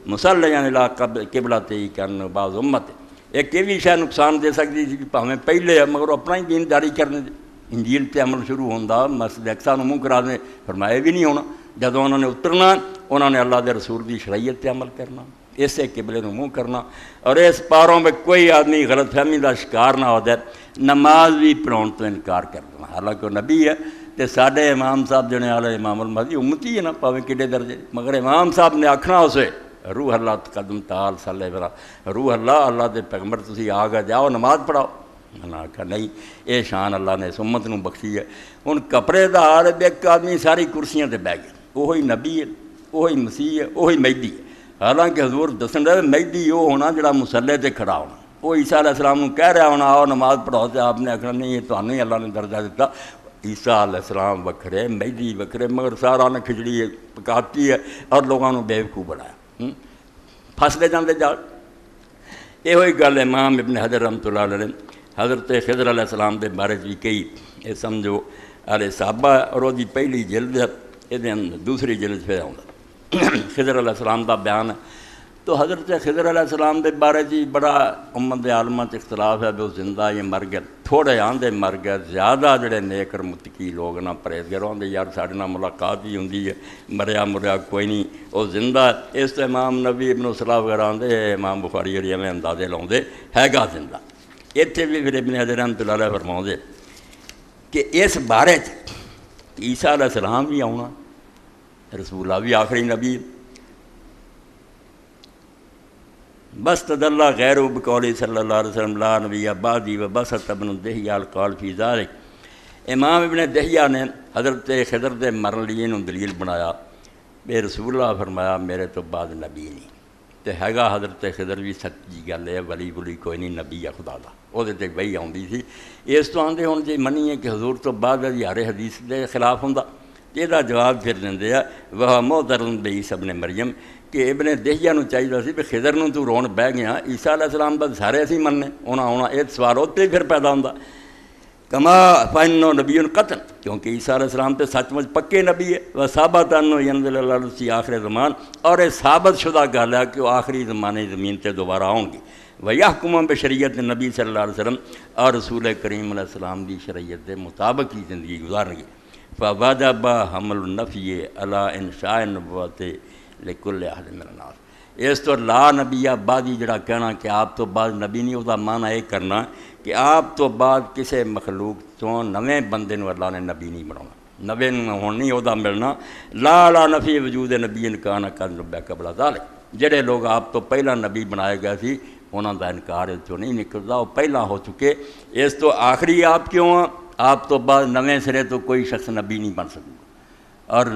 مسلحاں الی قبلۃ کرن بعض امت ایک یہ بھی شاید نقصان دے سکتی سی کہ بھاویں پہلے مگر اپنا ہی دین جاری کرنے دے انجیل تے عمل شروع ہوندا مسجد اقصی نوں منہ کرا دے فرمایا بھی نہیں ہونا جدوں انہوں نے اترنا انہوں نے اللہ دے رسول دی شریعت تے عمل کرنا اسے قبلے نوں منہ کرنا اور اس پاروں میں کوئی آدمی غلط فہمی دا شکار نہ ہو جائے نماز بھی پڑھاؤن تو انکار کر دینا حالانکہ وہ نبی ہے تے ساڈے امام صاحب جنے والے امام المہدی امتی ہے نا پاویں کڈے درجے مگر امام صاحب نے آکھنا اسے روح اللہ تقدم تعال صلی برا روح اللہ دے پیغمبر تسی آ گئے جاؤ نماز پڑھاؤ انہاں آکھا نہیں اے شان اللہ نے اس امت نوں بخشی ہے ہن کپڑے دا حال ایک آدمی ساری کرسیاں تے بیٹھ گیا وہی نبی ہے وہی مسیح ہے وہی مہدی ہے حالانکہ حضور دسن رہے مہدی وہ ہونا جڑا مصلے تے کھڑا ہونا وہ عیسیٰ علیہ السلام نوں کہہ رہا ہونا آؤ نماز پڑھاؤ تے آپ نے آکھنا نہیں یہ تانوں ہی اللہ نے درجہ دیتا عیسیٰ علیہ السلام وکھرے مہدی وکھرے مگر سارا نے کھچڑی پکاتی ہے اور لوگوں نے بیوقوف بنایا پھسدے جاندے جا یہ گل امام ابن حجر رحمۃ اللہ علیہ حضرت خضر علیہ السلام کے بارے بھی کئی یہ سمجھو علیہ صحابہ اور وہ پہلی جلد ہے یہ دوسری جلد پہ آؤں خضر علیہ السلام کا بیان ہے تو حضرت خضر علیہ السلام کے بارے جی بڑا امت عالمہ اختلاف ہے بھی وہ زندہ یہ مر گئے تھوڑے آندے مر گئے زیادہ جڑے نیک اور متقی لوگ نہ پرہیزگار ہوندے یار ساڈے نال ملاقات ہی ہوندی ہے مریا کوئی نہیں وہ زندہ ہے اس تو امام نبی ابن صلاح وغیرہ آندے امام بخاری جڑی میں اندازے لاؤندے ہے گا زندہ اتنے بھی پھر ابن حجر رحمۃ اللہ علیہ فرماؤندے کہ اس بارے عیسیٰ علیہ السلام بھی آنا رسول اللہ بھی آخری نبی بس تدلہ غیر بقول صلی اللہ علیہ وسلم لا نبی بعدی و بسط ابن دہیہ القول فی ذالک امام ابن دہیہ نے حضرت خضر دے مرن لیے انہوں دلیل بنایا بے رسول اللہ فرمایا میرے تو بعد نبی نہیں تے ہے گا حضرت خضر بھی سچی گل ہے ولی کوئی نہیں نبی ہے خدا دا وہ تے وہی آتی سی اس تو آدھے ہوں جی منیے کہ حضور تو بعد ہر حدیث دے خلاف ہوں یہ جواب پھر دے وہ محترم بے عیسیٰ ابن مریم کہ ابن دہیہ نوں چاہیے سی بھی خضر نوں تو رون بہ گیا عیسیٰ علیہ السلام بس سارے اسی مننے انہاں ہونا یہ سوال اتنے پھر پیدا ہوتا کما فانہ نبی قطن کیونکہ عیسیٰ علیہ السلام تے سچ مچ پکے نبی ہے وہ ثابت انہ ینزل اللہ سی آخر زمان اور یہ ثابت شدہ گل ہے کہ وہ آخری زمانے زمین تے دوبارہ آؤں گی وَيَحْكُمُ بِشَرِيعَةِ نبی صلی اللہ علیہ وسلم اور رسول کریم علیہ السلام دی شریعت دے مطابق ہی زندگی گزارن گے فَوَجَبَ حَمْلُ النَّفْيِ عَلَىٰ إِنشَاءِ النُّبُوَّةِ لِكُلِّ أَحَدٍ مِنَ النَّاسِ اس تو لا نبی بعدی جڑا کہنا کہ آپ تو بعد نبی نہیں ہوتا معنی یہ کرنا کہ آپ تو بعد کسی مخلوق تو نویں بندے نو اللہ نے نبی نہیں بنانا نویں ہون نہیں ہوتا ملنا لا لا نفی وجود نبی انکان قد نبی قبل ذالک جڑے لوگ آپ تو پہلا نبی بنائے گئے سی انہوں کا انکار جو نہیں نکلتا وہ پہلا ہو چکے اس تو آخری آپ کیوں ہیں آپ تو بعد نویں سرے تو کوئی شخص نبی نہیں بن سکتا اور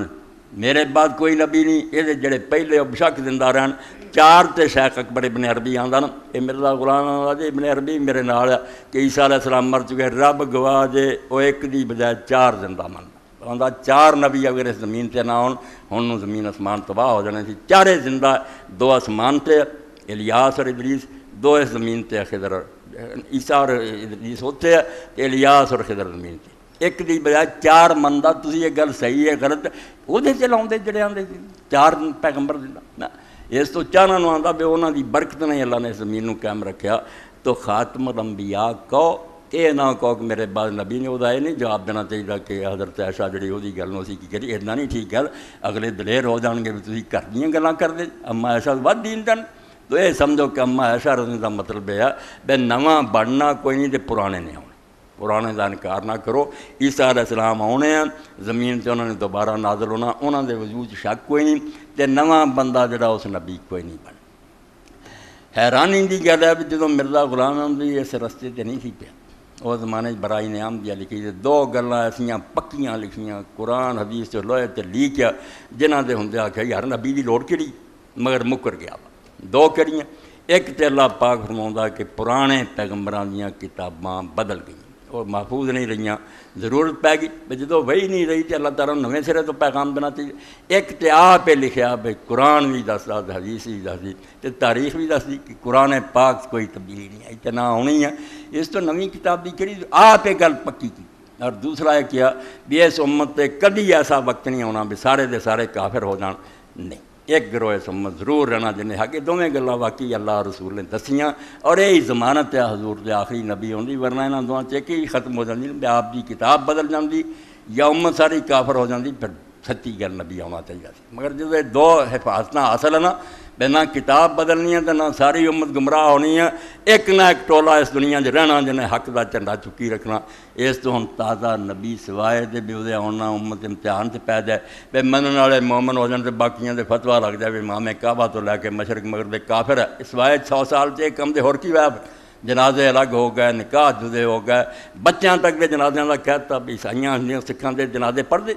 میرے بعد کوئی نبی نہیں یہ جڑے پہلے بشک زندہ رہن چار تے شیخ اکبر ابن عربی آندا نا یہ مرزا غلام احمد ابن عربی میرے نال کہ عیسیٰ علیہ السلام مر چکے رب گواہ جے وہ ایک دی بجائے چار زندہ من آندا چار نبی اگر اس زمین تے نہ ہون ہن زمین آسمان تباہ ہو جانے سی چارے زندہ دو آسمان تے الیاس اور ادریس دو اس زمین تے خضر عیسیٰ اور ادریس ہوتے ہیں تے الیاس اور خضر زمین تے ایک دی بجائے چار مندا تسی یہ گل صحیح ہے غلط وہ چلاؤندے جڑے آندے چار پیغمبر زندہ اس تو چاہنا نو آندا بھی انہاں دی برکت نے اللہ نے زمین نو قائم رکھیا تو خاتم الانبیاء کہو یہ نہ کہو کہ میرے بعد نبی نے وہ نہیں جواب دینا چاہیے کہ حضرت عائشہ جڑی وہی گل نو سی کی کری اتنا نہیں ٹھیک گل اگلے دلیر ہو جان گے بھی تسی گھر دیاں گلاں کر دے اما عائشہ ود دین دن تو یہ سمجھو کہ اما عائشہ رضی اللہ مطلب ہے بے نواں بڑھنا کوئی نہیں تے پرانے نہیں ہونے پرانے کا انکار نہ کرو عیسیٰ علیہ السلام آنے ہیں زمین سے انہوں نے دوبارہ نازل ہونا انہوں نے وجود شک کوئی نہیں تے نواں بندہ جڑا اس نبی کوئی نہیں بن حیرانی دی گل ہے جدوں مرزا غلام احمد اس رستے تے نہیں سی پیا وہ زمانے برائی نعام دیا لکھی دو گلاں ایسیاں پکیاں لکھیاں قرآن حدیث جو لوہے تے لیکیا جنہاں دے ہوندے آکھیا یار نبی دی لوڑ کیڑی مگر مکر گیا دو کیڑیاں ایک تے اللہ پاک فرماوندا کہ پرانے پیغمبراں دیاں کتاباں بدل گئیں اور محفوظ نہیں رہیاں ضرورت پی گئی جدوں وہی نہیں رہی تو اللہ تعالیٰ نویں سرے تو پیغام دینا چاہیے ایک تے آپ لکھیا بھائی قرآن بھی دسدا حدیث بھی دسدی تے تاریخ بھی دسدی کہ قرآن پاک کوئی تبدیلی نہیں آئی تے نہ ہونی ہے اس تو نویں کتاب دی کہڑی آپ یہ گل پکی کی اور دوسرا یہ کیا بھی اس امت تے کدی ایسا وقت نہیں آنا بھی سارے دے سارے کافر ہو جان نہیں ایک گروہ سمت ضرور رہنا جنہیں حق دونیں گلاں واقعی اللہ رسول نے دسیاں اور یہی ضمانت ہے حضور دے آخری نبی ہوندی ورنہ انہاں دواں چ کہ ختم ہو جاندی بھی آپ دی کتاب بدل جاندی یا امت ساری کافر ہو جاندی پھر سچی گل نبی آنا چاہیے سی مگر جب دو حفاظتیں حاصل ہے نا بے نہ کتاب بدلنی ہے تو نہ ساری امت گمراہ ہونی ہے ایک نہ ایک ٹولا اس دنیا چ رہنا جنہیں حق دا جھنڈا چکی رکھنا اس تو ہن تازہ نبی سوائے دے بھی وہ آنا امت امتحان سے پی جائے بے منن والے مومن ہو جان تے باقیاں دے فتویٰ لگ جائے امام کعبہ تو لے کے مشرق مغرب دے کافر ہے سوائے 100 سال سے کم دے ہور کی ویب جنازے الگ ہو گئے نکاح جدے ہو گئے بچیاں تک دے جنازیاں دا کہتا بھی عیسائیاں سکھاں دے جنازے پڑھ دے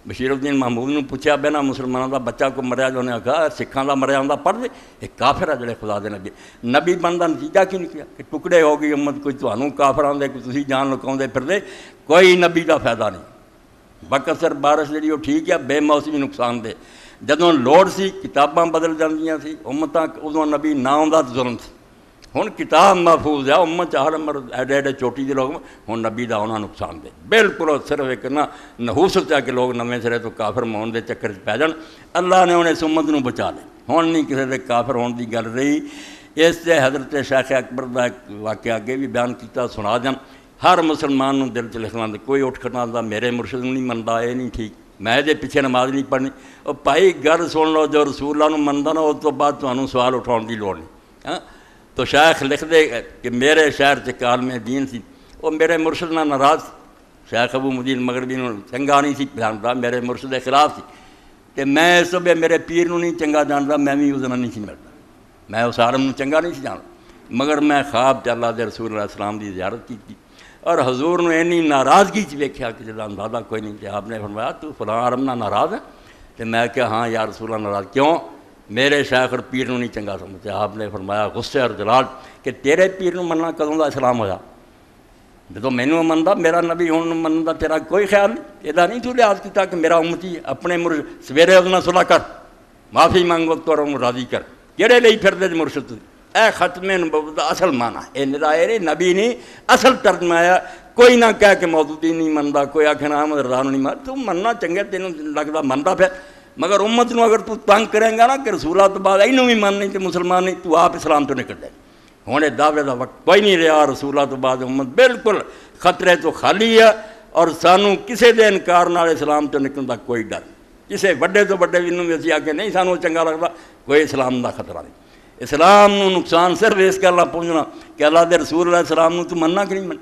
بشیر الدین محمود نے پوچھا بے نا مسلمانوں دا بچہ کو مریا جو نے کہا سکھاں دا مریا ہوندا پڑھ دے ایک کافر ہے جڑے خدا دے نبی بندا نتیجہ کی نکلیا کہ ٹکڑے ہو گئی امت کوئی تانوں کافراں دے کوئی تسی جان لکاؤندے پھردے کوئی نبی دا فائدہ نہیں بکثر بارش جڑی وہ ٹھیک ہے بے موسمی نقصان دے جدوں لوڑ سی کتاباں بدل جاندیاں سی امتاں ادوں نبی نہ آوندا ظلم سی ہن کتاب محفوظ ہے امت ہر مرد ایڈے ایڈے چوٹی دے لوگ ہن نبی دا ہونا نقصان دے بالکل صرف ایک نہ نحوست ہے کہ لوگ نویں سرے تو کافر مون دے چکر پی جان اللہ نے انہیں اس امت نوں بچا لے ہن نہیں کسی دے کافر ہون دی گل رہی اس سے حضرت شیخ اکبر دا ایک واقعہ اگے بھی بیان کیتا سنا دیں ہر مسلمان نوں دل چ لکھنا کوئی اٹھ کھڑنا دا میرے مرشد نہیں مندا اے نہیں ٹھیک میں دے پیچھے نماز نہیں پڑھنی او بھائی گل سن لو جو رسول اللہ نوں مندا نا اس تو بعد تانوں سوال اٹھاؤن دی لوڑ نہیں ہاں تو شیخ لکھ دے کہ میرے شہر چ عالم دین سی وہ میرے مرشد نہ ناراض شیخ ابو مدین مغربی نوں چنگا نہیں سی جاندا میرے مرشد کے خلاف سی کہ میں اس صبح میرے پیر نوں نہیں چنگا جاندا میں بھی اس نہیں سی ملتا میں اس عالم نوں چنگا نہیں سی جاندا مگر میں خواب چ اللہ دے رسول علیہ السلام دی زیارت کی اور حضور نے اینی ناراضگی چ ویکھیا کہ جدا اندازہ کوئی نہیں کہ آپ نے فرمایا تو فلاں عالم نہ ناراض ہے کہ میں کہا ہاں یا رسول اللہ ناراض کیوں میرے شیخ اور پیر نوں نہیں چنگا سمجھتے آپ نے فرمایا غصے اور جلال کہ تیرے پیر نوں مننا کدوں دا اسلام ہویا جدوں مینوں مندا میرا نبی ہن مندا تیرا کوئی خیال نہیں یہ نہیں تو لحاظ کیتا کہ میرا امتی اپنے سویرے اس نال صلح کر معافی مانگو تو انہوں راضی کر کہڑے لئی پھردے مرشد اے ختم نبوت دا اصل معنی اے نظائر نبی نہیں اصل ترجمہ ہے کوئی نہ کہہ کہ مودودی نہیں مندا کوئی آکھے نہ احمد رضا نہیں مندا تو مننا چنگا تینوں لگدا مندا پھر مگر امت نو اگر تو تنگ کریں گا نا کہ رسولہ تو بعد اینوں بھی من نہیں تو مسلمان نہیں تو آپ اسلام تو نکل جائے ہونے دعوے دا وقت کوئی نہیں رہا رسولہ تو بعد امت بالکل خطرے تو خالی ہے اور سانوں کسے دے انکار نال اسلام تو نکلن دا کوئی ڈر کسے بڑے تو بڑے بھی نوں اسی آکے نہیں سانوں چنگا لگتا کوئی اسلام دا خطرہ نہیں اسلام نو نقصان صرف اس گل پہنچنا کہ اللہ دے رسول علیہ السلام نو تو مننا کہ نہیں من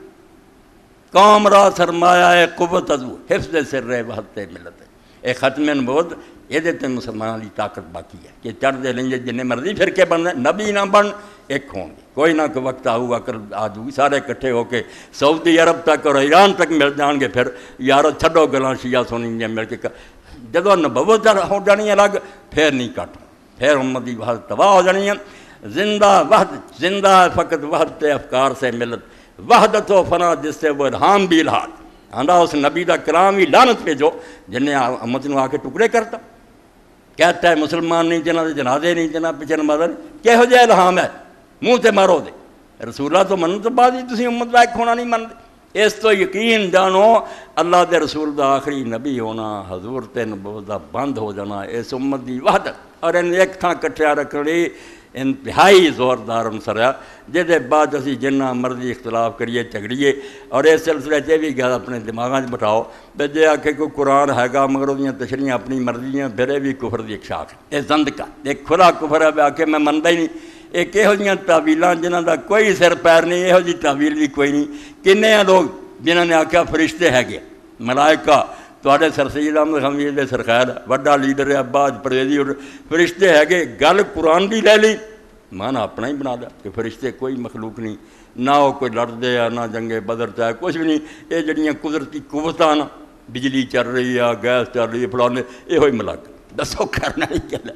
قوم را سرمایہ ہے قوت ازو حفظ سر وحدت ملت اے ختم نبوت یہ مسلمانوں کی طاقت باقی ہے کہ چڑھتے لیں جن مرضی پھر کے بن نبی نہ بن ایک ہوں گے کوئی نہ کوئی وقت آؤگا کر آ جائے سارے اکٹھے ہو کے سعودی عرب تک اور ایران تک مل جان گے پھر یارو چھڈو گلاں شیعہ سنی مل کے جدو نبوت ہو جانی الگ پھر نہیں کٹ پھر امت کی وحدت تباہ ہو جانی ہے زندہ وحدت زندہ فقط وحدت افکار سے ملت وحدت و فنا جس سے وہ الہام بھی الہاد آندا اس نبی دا کلام ہی لعنت پہ جو جن نے امت نو آ کے ٹکڑے کرتا کہتا ہے مسلمان نہیں جنہ دے جنازے نہیں جنہ پیچھے نماز نہیں کہو جہ الہام ہے منہ تے مارو دے رسولہ تو من تو بعد ہی تسی امت لائق ہونا نہیں منتے اس تو یقین جانو اللہ دے رسول دا آخری نبی ہونا حضور تے نبوت دا بند ہو جانا اس امت دی وحدت اور ان ایک تھاں کٹھیا رکھنی انتہائی زوردار عنصر ہے جہدے بعد اسی جنہ مرضی اختلاف کریے جھگڑیے اور اس سلسلے سے بھی گل اپنے دماغاں چ بٹھاؤ بے جے آکھے کوئی قرآن ہے مگر وہ تشریح اپنی مرضیاں پھر بھی کفر دی ایک شاخ ہے یہ زندقہ ایک کھلا کفر ہے آکھے میں منتا ہی نہیں ایک یہو جہاں تعویلاں جنہاں دا کوئی سر پیر نہیں یہو جی تعویل بھی کوئی نہیں کنے لوگ جنہوں نے آکھیا فرشتے ہے گئے ملائکہ تواڈے سر سید احمد خمیز دے سرخیر وڈا لیڈر ہے عباس پرویزی اور فرشتے ہے گئے گل قرآن بھی لے لی مانا اپنا ہی بنا دیا کہ فرشتے کوئی مخلوق نہیں نہ وہ کوئی لڑتے ہیں نہ جنگے بدر چاہے کچھ بھی نہیں یہ جڑیاں قدرتی قوتاں نا بجلی چل رہی ہے گیس چل رہی ہے فلانے یہ ہوئی ملک دسو کرنا ہی چل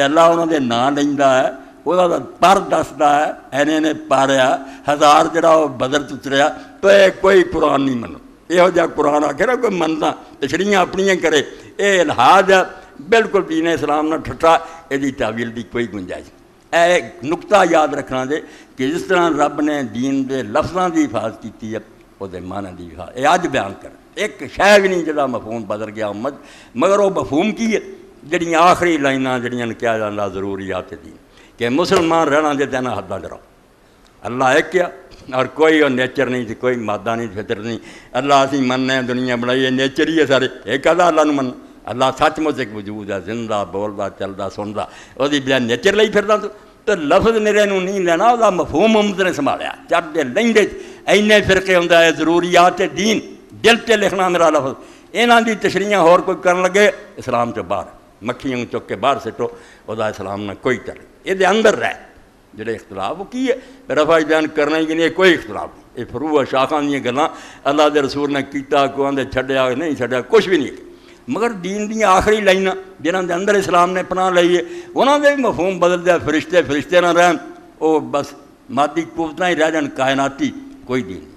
اللہ انہوں نے نام لینا ہے وہ پر دستا ہے اینے پاریا ہزار جڑا وہ بدر اتریا تو یہ کوئی قرآن نہیں منو یہو جہاں قرآن آخر کوئی منتا تشریح اپنیاں کرے یہ الحاظ ہے بالکل دین اسلام نہ ٹھٹا یہ تعویل کی کوئی گنجائش اے نقطہ یاد رکھنا دے کہ جس طرح رب نے دین دے لفظاں کی حفاظت کی ہے وہ معنی کی حفاظت یہ اج بیان کر ایک شے بھی نہیں جہاں مفہوم بدل گیا امت مگر وہ مفہوم کی ہے جڑیاں آخری لائناں جڑیاں کیا جاتا ضروریات دین کہ مسلمان رہنا جے تینا حداں چ رہو، اللہ ایک کیا اور کوئی اور نیچر نہیں تھی، کوئی مادہ نہیں، فطر نہیں۔ اللہ اسی مننے دنیا بنائی ہے، نیچر ہی ہے سارے، ایک آدھا اللہ من، اللہ سچ مچ ایک وجود ہے، زندہ بولدا چلدا سندا، وہ بجائے نیچر لئی پھردا تو لفظ میرے نو نہیں لینا، وہ مفہوم امت نے سنبھالیا، چڑھتے لینگے اینے فرقے ہوندا ہے ضروریات دین، دل تے لکھنا میرا لفظ، انہاں دی تشریحاں ہور کوئی کرن لگے اسلام چ باہر، مکھیاں چک کے باہر سٹو، وہ اسلام نہ کوئی چلے، یہ اندر رہ جڑے اختلاف وہ کی ہے رفع بیان کرنا ہی کہ نہیں، کوئی اختلاف نہیں، یہ فروع شاخاں دیاں گلاں اللہ دے رسول نے کیتا، کو آندے چھڈیا نہیں چھڈیا کچھ بھی نہیں، مگر دین دیاں آخری لائناں جنہاں دے اندر اسلام نے پناہ لئی ہے انہاں دے مفہوم بدل دیا، فرشتے نہ رہن، وہ بس مادی قوتاں ہی رہ جان، کائناتی کوئی دین نہیں۔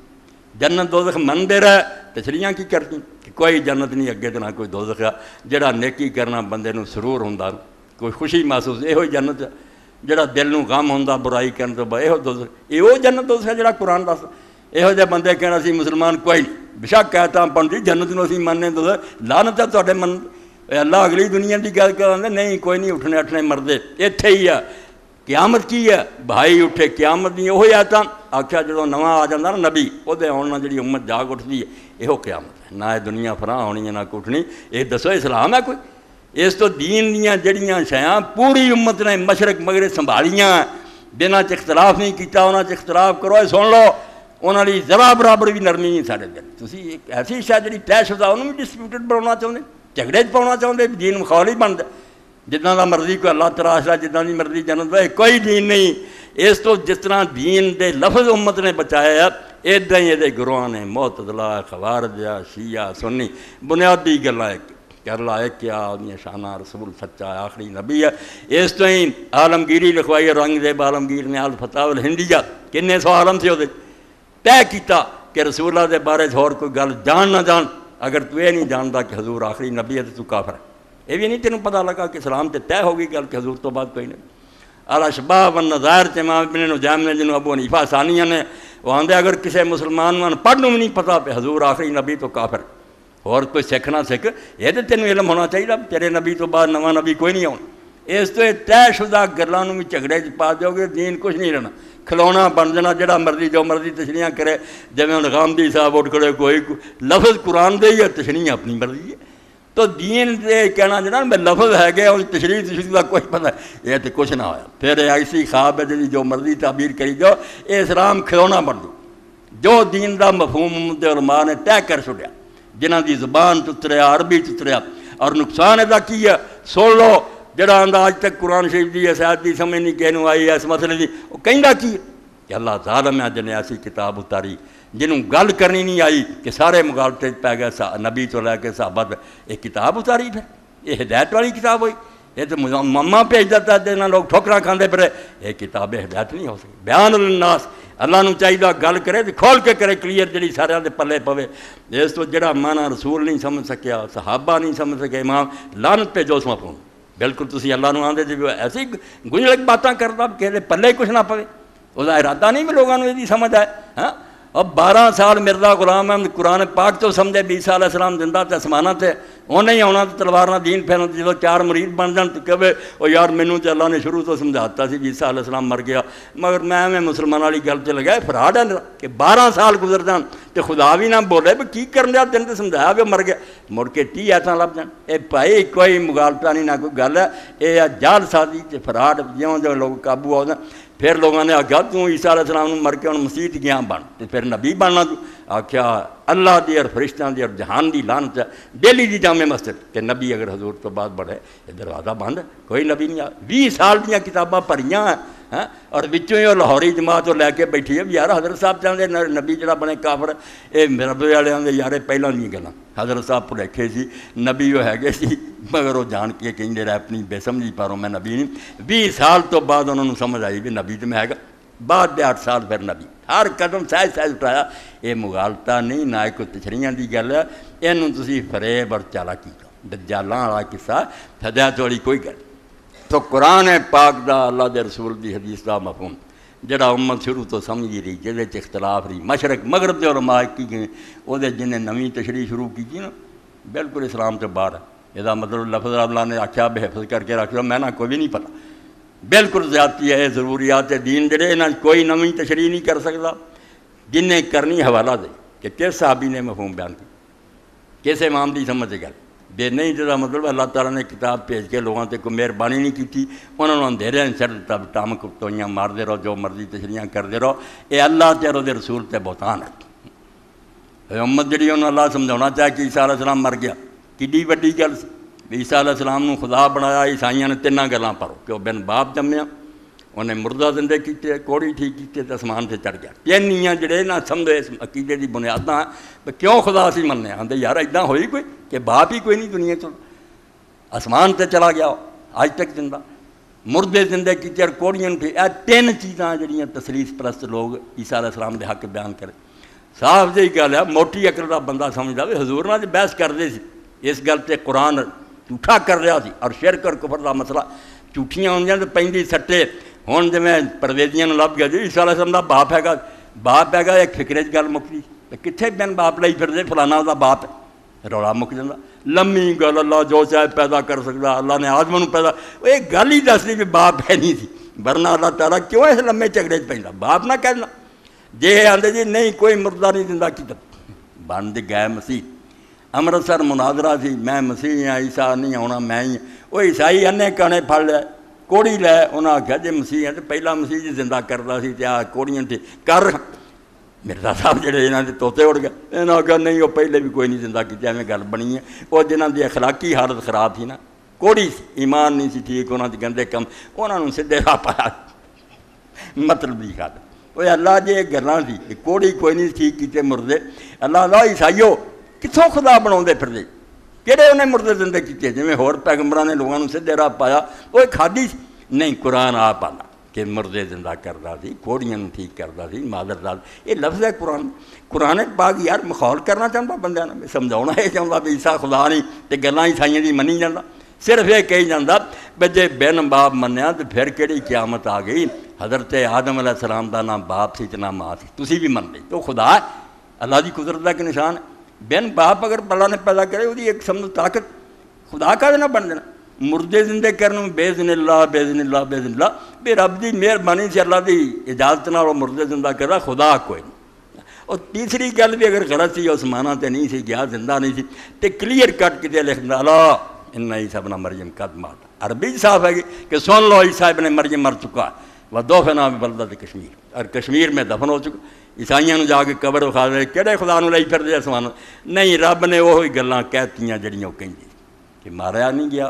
جنت دوزخ مندے رہ تشریحاں کی کرتی کہ کوئی جنت نہیں اگے تو نہ کوئی دوزخ ہے، جڑا نیکی کرنا بندے نو سرور ہوندا، کوئی خوشی محسوس، یہ ہوئی جنت ہے، جڑا دل نو غم ہوندا برائی کرن تو یہ دوزخ، یہ وہ جنت دوزخ ہے جڑا قرآن دس، یہو جہ بندے کہنا سی مسلمان کوئی نہیں، بشک کہتا پڑھتی جنت نو اسی مننے تو لعنت ہے تواڈے من، اللہ اگلی دنیا دی گل کراندے نہیں کوئی نہیں، اٹھنے اٹھنے مردے ایتھے ہی ہے، قیامت کی ہے بھائی اٹھے قیامت دی وہی آیتاں آکھیا جدوں نواں آ جاندا نا نبی اودے آن نال جڑی امت جاگ اٹھدی ہے یہو قیامت ہے، نہ یہ دنیا فراں ہونی ہے نہ کوئی اٹھنی، یہ دسو اسلام ہے کوئی؟ اس تو دین دیاں جڑیاں شیاں پوری امت نے مشرق مغرب سنبھالیاں بنا چ اختلاف نہیں کیتا، انہاں چ اختلاف کرو سن لو، انہاں دی ذرا برابر بھی نرمی نہیں سارے دل، تسی ایک ایسی شے جڑی طے شدہ انہوں بھی ڈسپیوٹڈ بنانا چاہتے، جھگڑے چ پاؤنا چاہتے، دین مخالف بنتا، جتنا دا مرضی کوئی اللہ تراش لا، جتنا دی مرضی جنت ہے، کوئی دین نہیں اس تو جس طرح دین دے لفظ امت نے بچایا ہے ادھا ہی یہ گروہ نے معتزلہ خوارج شیعہ سنی بنیادی گلاں کہ اللہ ہے کیا شانہ رسول سچا آخری نبی ہے، اس تو ہی عالمگیری لکھوائی اورنگزیب عالمگیر نے الفتاوی الہندیہ کنے سو عالم سے طے کیتا کہ رسول اللہ دے بارے اور کوئی گل جان نہ جان، اگر تو یہ نہیں جانتا کہ حضور آخری نبی ہے تو کافر ہے، یہ بھی نہیں تینوں پتہ لگا کہ اسلام تے طے ہوگی گل کہ حضور تو بعد کوئی نہیں۔ الاشباہ والنظائر تے امام ابن نجیم نے جنہوں ابو حنیفہ ثانیہ نے وہ آندے اگر کسی مسلمان پڑھنوں بھی نہیں پتہ پہ حضور آخری نبی تو کافر، اور کوئی سکھ نہ سکھ یہ تو تینوں علم ہونا چاہیے تیرے نبی تو بعد نواں نبی کوئی نہیں آنا، اس تو طے شدہ گلاں بھی جھگڑے چ پا جاؤ گے، دین کچھ نہیں رہنا، کھلونا بن جانا، جڑا مرضی جو مرضی تشریحاں کرے، جویں ہن غامدی صاحب اٹھ کھڑے کوئی لفظ قرآن دے ہی ہے، تشریح اپنی مرضی ہے، تو دین دے کہنا جنا میں لفظ ہے گیا اور تشریح کا کوئی پتہ ہے، یہ تو کچھ نہ ہویا، پھر ایسی خواب ہے جی جو مرضی تعبیر کری جاؤ، یہ اسلام کھلونا بن دو، جو دین دا مفہوم علماء نے طے کر چھڈیا، جنہاں دی زبان تتریا عربی تتریا، اور نقصان ادا کی ہے سن لو، جڑا آندا آج تک قرآن شریف دی آیت دی سمجھ نہیں کہنوں آئی ہے اس مسئلے دی، وہ کہندا کی ہے کہ اللہ ظالم ہے جنہیں ایسی کتاب اتاری جنہوں گل کرنی نہیں آئی کہ سارے مغالطے پہ گئے، نبی تو لے کے صحابہ یہ کتاب اتاری پھر یہ ہدایت والی کتاب ہوئی، یہ تو مما بھیج دیتا ہے جنہاں لوگ ٹھوکراں کھاندے پھرے، یہ کتاب ہدایت نہیں ہو سکی، بیان للناس اللہ نو چاہیے گل کرے تو کھول کے کرے کلیئر جڑی سارے دے پلے پوے، اس تو جڑا مانا رسول نہیں سمجھ سکیا، صحابہ نہیں سمجھ سکے، امام لعنت پہ جو سما پاؤں، بالکل تسی اللہ نو آندے جی ایسی گنجلک باتاں کرتا کہ پلے کچھ نہ پوے، وہ ارادہ نہیں بھی لوگوں نے یہ سمجھ آئے، ہاں اب 12 سال مرزا غلام احمد قرآن پاک تو سمجھے، عیسیٰ علیہ السلام زندہ تے اسمانہ تے انہیں ہی آنا تو تلوار نہ دین پھیرنا، جب 4 مرید بن جان تو کہے وہ یار مینوں تے اللہ نے شروع تو سمجھاتا سی عیسیٰ علیہ السلام مر گیا، مگر میں مسلمان والی گل تے لگا فراڈ ہے کہ 12 سال گزر جان تو خدا بھی نہ بولے بھی کی کرن دیا، تین تے سمجھایا بھی مر گیا، مڑ کے 30 ایسا لب جان، اے بھائی کوئی مغالطہ نہیں نہ کوئی گل ہے، یہ جال سازی تے فراڈ جیوں جو لوگ قابو آ جان۔ پھر لوگوں نے آخیا تو عیسیٰ علیہ السلام مر کے مسیت گیا بن تو پھر نبی بننا، تو آخیا اللہ دی اور فرشتوں دی اور جہان دی لعنت ہے دہلی دی جامع مسجد کہ نبی اگر حضور تو بعد بڑھے یہ دروازہ بند ہے، کوئی نبی نہیں آ، 20 سال دیاں کتاباں پڑھیاں ہیں اور وچوں ہی وہ لاہوری جماعت لے کے بیٹھی ہے، یار حضرت صاحب چاہتے نبی جڑا بنے کافر، یہ رب والوں دے یار پہلاں دی گلاں، حضرت صاحب بھلیکھے سی، نبی وہ ہے سی مگر وہ جان کے کہیں رہے اپنی بے سمجھی پاروں میں نبی نہیں، 20 سال تو بعد انہوں نے سمجھ آئی بھی نبی تو میں ہے گا، بعد دے 8 سال پھر نبی، ہر قدم سہج اٹھایا، یہ مغالطہ نہیں نہ کوئی تشریحاں دی گل ہے، اینوں تسی فریب اور چالاکی دجالاں والا قصہ، ہدایت والی کوئی گل۔ تو قرآن پاک دا اللہ دے رسول دی حدیث دا مفہوم جڑا امت شروع تو سمجھی رہی، جہدے چ اختلاف رہی، مشرق مغرب دے علماء کی گئے، وہ جنہیں نویں تشریح شروع کی نا بالکل اسلام تو باہر ہے، یہ مطلب لفظ اللہ نے آخیا بھی حفظ کر کے رکھ لو، میں نہ کوئی بھی نہیں پتہ، بالکل زیادتی ہے۔ ضروریات دین جڑے انہاں کوئی نویں تشریح نہیں کر سکتا، جن نے کرنی حوالہ دے کہ کس صحابی نے مفہوم بیان کی، کس امام دی سمجھ گل بے نہیں، جدا مطلب اللہ تعالیٰ نے کتاب بھیج کے لوگوں تے کوئی مہربانی نہیں کی، انہوں نے اندھیرے چڑھ دیتا، ٹامک توئیاں مارتے رہو، جو مرضی تشریحاں کرتے رہو، یہ اللہ تے اور رسول تے بہتان ہے۔ امت جڑی انہوں اللہ سمجھانا چاہے کہ عیسیٰ علیہ السلام مر گیا، کڈی وڈی گل سی، عیسیٰ علیہ السلام نو خدا بنایا، عیسائیاں نے تیناں گلاں پڑھو کہ وہ بن باپ جمیا، انہیں مردہ زندے کیتے، کوڑی ٹھیک کیتے تے آسمان سے چڑھ گیا۔ تینیاں جڑے نہ سمجھو اس عقیدے دی بنیاداں کیوں خدا سی مننے آندے یار اداں ہوئی کوئی کہ باپ ہی کوئی نہیں دنیا چ، آسمان تے چلا گیا آج تک زندہ، مردے زندے کیتے اور کوڑیاں ٹھیک، اے تین چیزاں جڑیاں تسلیث پرست لوگ عیسیٰ علیہ السلام دے حق بیان کرے۔ صاف جہی گل ہے، موٹی عقل دا بندہ سمجھدا وے حضور نال بحث کردے سی، اس گل تے قرآن جھوٹا کر رہا سی، اور شرک اور کفر دا مسئلہ جھوٹیاں ہوندیاں تے پیندی سٹے۔ ہن جویں پرویزیاں نوں لب گیا جی عیسیٰ علیہ السلام دا باپ ہے گا، ایک فکرے چ گل مکدی، کتنے بن باپ لئی پھردے فلانا دا باپ ہے، رولا مک جاندا۔ لمی گل اللہ جو چاہے پیدا کر سکتا، اللہ نے آدم نوں پیدا، یہ گل ہی دس دی بھی باپ ہے نہیں سی، ورنہ اللہ تعالیٰ کیوں اس لمے جھگڑے چ پیندا، باپ نہ کہنا۔ جے آندے جی نہیں کوئی مردہ نہیں زندہ کیتا، بن دے گئے مسیح۔ امرتسر مناظرہ سی، میں مسیح ہاں، عیسیٰ نہیں آنا میں ہی، وہ عیسائی انے کانے پھڑ لے، کوڑی لے، انہاں آخیا جی مسیح ہے تو پہلا مسیح جی زندہ کرتا سی، آ کوڑیاں تے کر۔ مرزا صاحب جڑے انہاں دے توتے اڑ گئے، انہاں آخیا نہیں وہ پہلے بھی کوئی نہیں زندہ کیتا، ایویں گل بنی ہے۔ وہ جنہاں دی اخلاقی حالت خراب تھی نا، کوڑی سی، ایمان نہیں سی ٹھیک، انہاں دی گندے کم، انہاں نوں سدھے راہ پایا مطلب دی خاطر۔ وہ اللہ جی گلاں سی، کوڑی کوئی نہیں ٹھیک کیتے مردے، اللہ دا عیسائیو کتوں خدا بنا پھردے، کہڑے انہیں مردے زندے کیتے، جویں ہور پیغمبراں نے لوگوں نے سدھے راہ پایا، وہ کھادی نہیں۔ قرآن آپ آنا کہ مردے زندہ کرتا سی، کوڑیاں ٹھیک کرتا سی، مادر داد، یہ لفظ ہے قرآن پاک یار مخول کرنا چاہتا بندے نے، سمجھاؤنا یہ چاہتا بھی عیسیٰ خدا نہیں تے گلاں عیسائیاں دی منی جاتا، صرف یہ کہی جاتا بھی جے بن باپ منیا تو پھر کہڑی قیامت آ گئی۔ حضرت آدم علیہ السلام دا نہ باپ سی تے نہ ماں سی، تسی بھی من لے تو خدا ہے، اللہ دی قدرت دا ایک نشان ہے۔ بن باپ اگر اللہ نے پیدا کرے وہ ایک سمجھو طاقت، خدا کا دینا بن دینا، مردے زندے کرنے بےزن اللہ بےزن اللہ بےزن اللہ، بے رب دی مہربانی سے اللہ دی اجازت نال وہ مردے زندہ کر رہا، خدا کوئی نہیں۔ اور تیسری گل بھی اگر غلط سی، عثمانہ تے نہیں سی گیا، زندہ نہیں سی، تے کلیئر کٹ کے لکھ دا لا ان عیسیٰ ابن مریم قد مات، عربی صاف ہے کہ سن لو عیسیٰ ابن مریم مر چکا ہے، ودفن ببلدۃ کشمیر، اور کشمیر میں دفن ہو چکا۔ عیسائیاں نوں جا کے قبر وکھا دے، کہڑے خدا نوں لئی پھردے آسمان، نہیں رب نے وہی گلاں کہتیاں جڑیاں کہندے کہ ماریا نہیں گیا،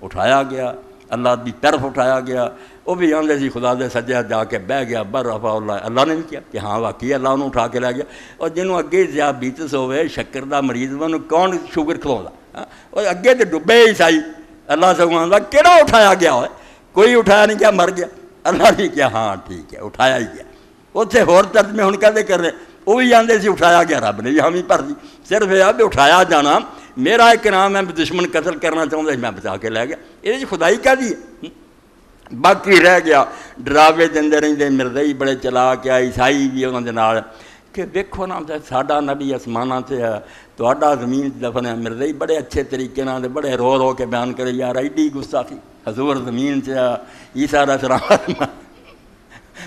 اٹھایا گیا، اللہ دی طرف اٹھایا گیا، وہ بھی آندے سی خدا دے سجدے جا کے بہ گیا، برفع اللہ نے بھی کیا کہ ہاں واقعی اللہ انہوں اٹھا کے لے گیا۔ اور جنہوں اگے ذیابیطس ہوئے، شکر دا مریض انہوں کون شوگر کھلوندا، اور اگے تے ڈبے عیسائی، اللہ سگوں آندا کہڑا اٹھایا گیا ہوئے، کوئی اٹھایا نہیں کیا، مر گیا، اللہ نے کیا ہاں ٹھیک ہے اٹھایا ہی گیا۔ اتنے ہور ترجمے ہن کہتے کر رہے، وہ بھی آندے سی اٹھایا گیا، رب نے بھی حامی بھر دی، صرف یہ بھی اٹھایا جانا میرا ایک نام ہے، دشمن قتل کرنا چاہتا میں بچا کے لے گیا، یہ خدائی کا دی ہے۔ باقی رہ گیا ڈراوے دے رہتے، مرزائی بڑے چلا کے عیسائی بھی انہوں نے نال کہ دیکھو نا ساڈا نبی آسمانہ سے ہے، تہاڈا زمین دفن ہے، مرزائی بڑے اچھے طریقے نال بڑے رو رو کے بیان کرے، یار ایڈی گستاخی، حضور زمین سے ہے، عیسیٰ علیہ السلام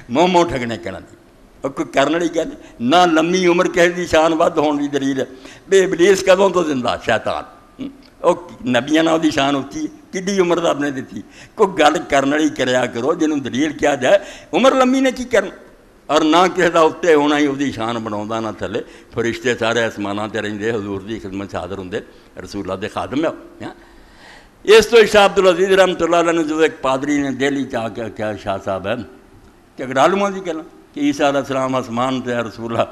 موہ ٹھگنے کہنا دی، اور کوئی کرنے نہیں کہتے، نہ لمبی عمر کہے دی شان ود ہونے دی دلیل ہے، بے ابلیس کدوں تو زندہ شیطان، اور نبیاں نہ دی شان ہوتی ہے، کڈی عمر رب نے دیتی، کوئی گل کرنے ہی کریا کرو جنہوں دلیل کیا جائے، عمر لمبی نے کی کرنا، اور نہ کسی کا اتنے ہونا ہی وہ شان بنا نہ تھلے، فرشتے سارے آسمانہ تے رہندے، حضور دی خدمت حاضر ہوں، رسول اللہ دے خادم ہے۔ اس تو شاہ عبدالعزیز رحمۃ اللہ علیہ نے جو ایک پادری نے دہلی چاہ کے کیا شاہ صاحب ہے جھگڑالواں دی گل کہ عیسیٰ علیہ السلام آسمان تے رسول اللہ،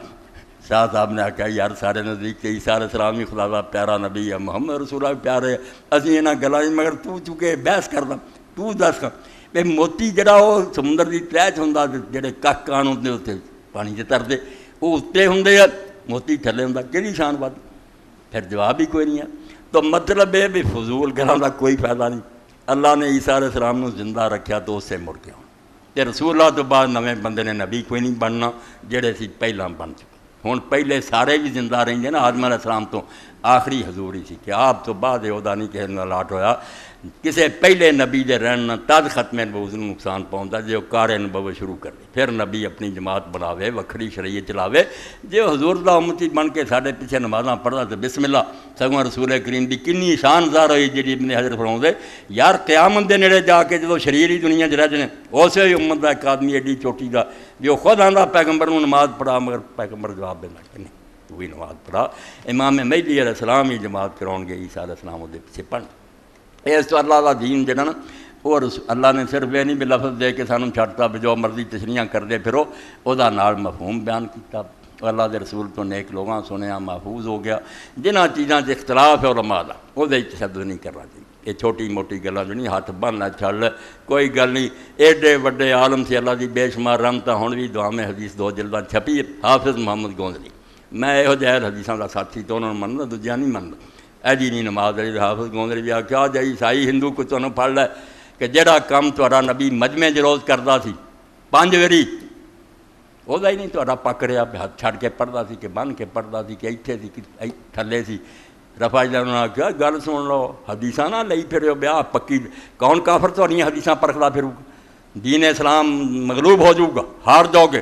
شاہ صاحب نے آخیا یار سارے نزدیک تے عیسیٰ علیہ السلام ہی خدا دا پیارا نبی ہے، محمد رسول اللہ پیارے، اسی یہاں گلاں مگر تو چونکہ بحث کردا، تو دس کر بے موتی جڑا وہ سمندر دی تلے چ ہوندا، جڑے کک کان ہوندے اتنے پانی چ تردے، وہ اتنے ہوندے آ، موتی تھلے ہوندا، کہڑی شان ود؟ پھر جواب ہی کوئی نہیں ہے۔ تو مطلب ہے بھی فضول گلاں دا کوئی فائدہ نہیں، اللہ نے عیسیٰ علیہ السلام نو زندہ رکھیا تو اس سے مڑ گیا، تے رسول اللہ تو بعد نویں بندے نے نبی کوئی نہیں بننا، جڑے سی پہلاں بن چکے، ہن پہلے سارے بھی زندہ رہندے نا، آدم علیہ السلام تو آخری حضور ہی سی کہ آپ تو بعد عہدہ نہیں کہنے الاٹ ہویا کسے پہلے نبی دے رہن تد ختم نبوت نوں نقصان پہنچتا جو کار نبوت شروع کر دے پھر نبی اپنی جماعت بناوے وکھری شریعت چلاوے جو حضور دا امتی بن کے ساڈے پیچھے نمازاں پڑھدا تے بسم اللہ سگوں رسول کریم دی کنی شان ظاہر ہوئی جی ابن حجر فرماؤندے یار قیامت دے نیڑے جا کے جدوں شریر ہی دنیا چ رہ جنے اسے امت دا ایک آدمی ایڈی چوٹی دا جو خود آندا پیغمبر نوں نماز پڑھا مگر پیغمبر جواب دیندا کہ نہیں تو بھی نماز پڑھا امام مہدی علیہ السلام ہی جماعت کراؤن گے عیسیٰ علیہ السلام دے پیچھے پڑھ اس تو اللہ دا دین جڑا نا اور اللہ نے صرف یہ نہیں بھی لفظ دے کے سانوں چھڈتا بھی جو مرضی تشریحاں کردے پھرو او دا نال مفہوم بیان کیتا اللہ دے رسول تو نیک لوگاں سنیا محفوظ ہو گیا جنہاں چیزاں چ اختلاف ہے علماء دا او دے تشدد نہیں کرنا چاہیے یہ چھوٹی موٹی گلاں جو نہیں ہاتھ بننا چھڑ لے کوئی گل نہیں ایڈے وڈے عالم سے اللہ دی بے شمار رحمتاں ہن بھی دعا میں حدیث 2 جلداں چھپی حافظ محمد گونجلی میں یہو جہاں حدیثاں دا ساتھی تو انہوں نے مننا دوجا نہیں مننا ایجی نہیں نماز علی حافظ گونجلی بھی آخیا جی عیسائی ہندو کو تمہیں پڑھ لے کہ جہاں کام تہاڈا نبی مجمع چ روز کرتا سی 5 واری وہ ہی نہیں تہاڈا پک رہا ہاتھ چھڑ کے پڑھتا سی کہ بن کے پڑھتا سی کہ اتنے سی کہ تھلے سی رفا جی انہوں نے آخیا گل سن لو حدیثاں نہ لئی پھرو بیاہ پکی کون کافر تہاڈیاں حدیثاں پرکھدا پھرو گا دین اسلام مغلوب ہو جاؤ گا ہار جاؤ گے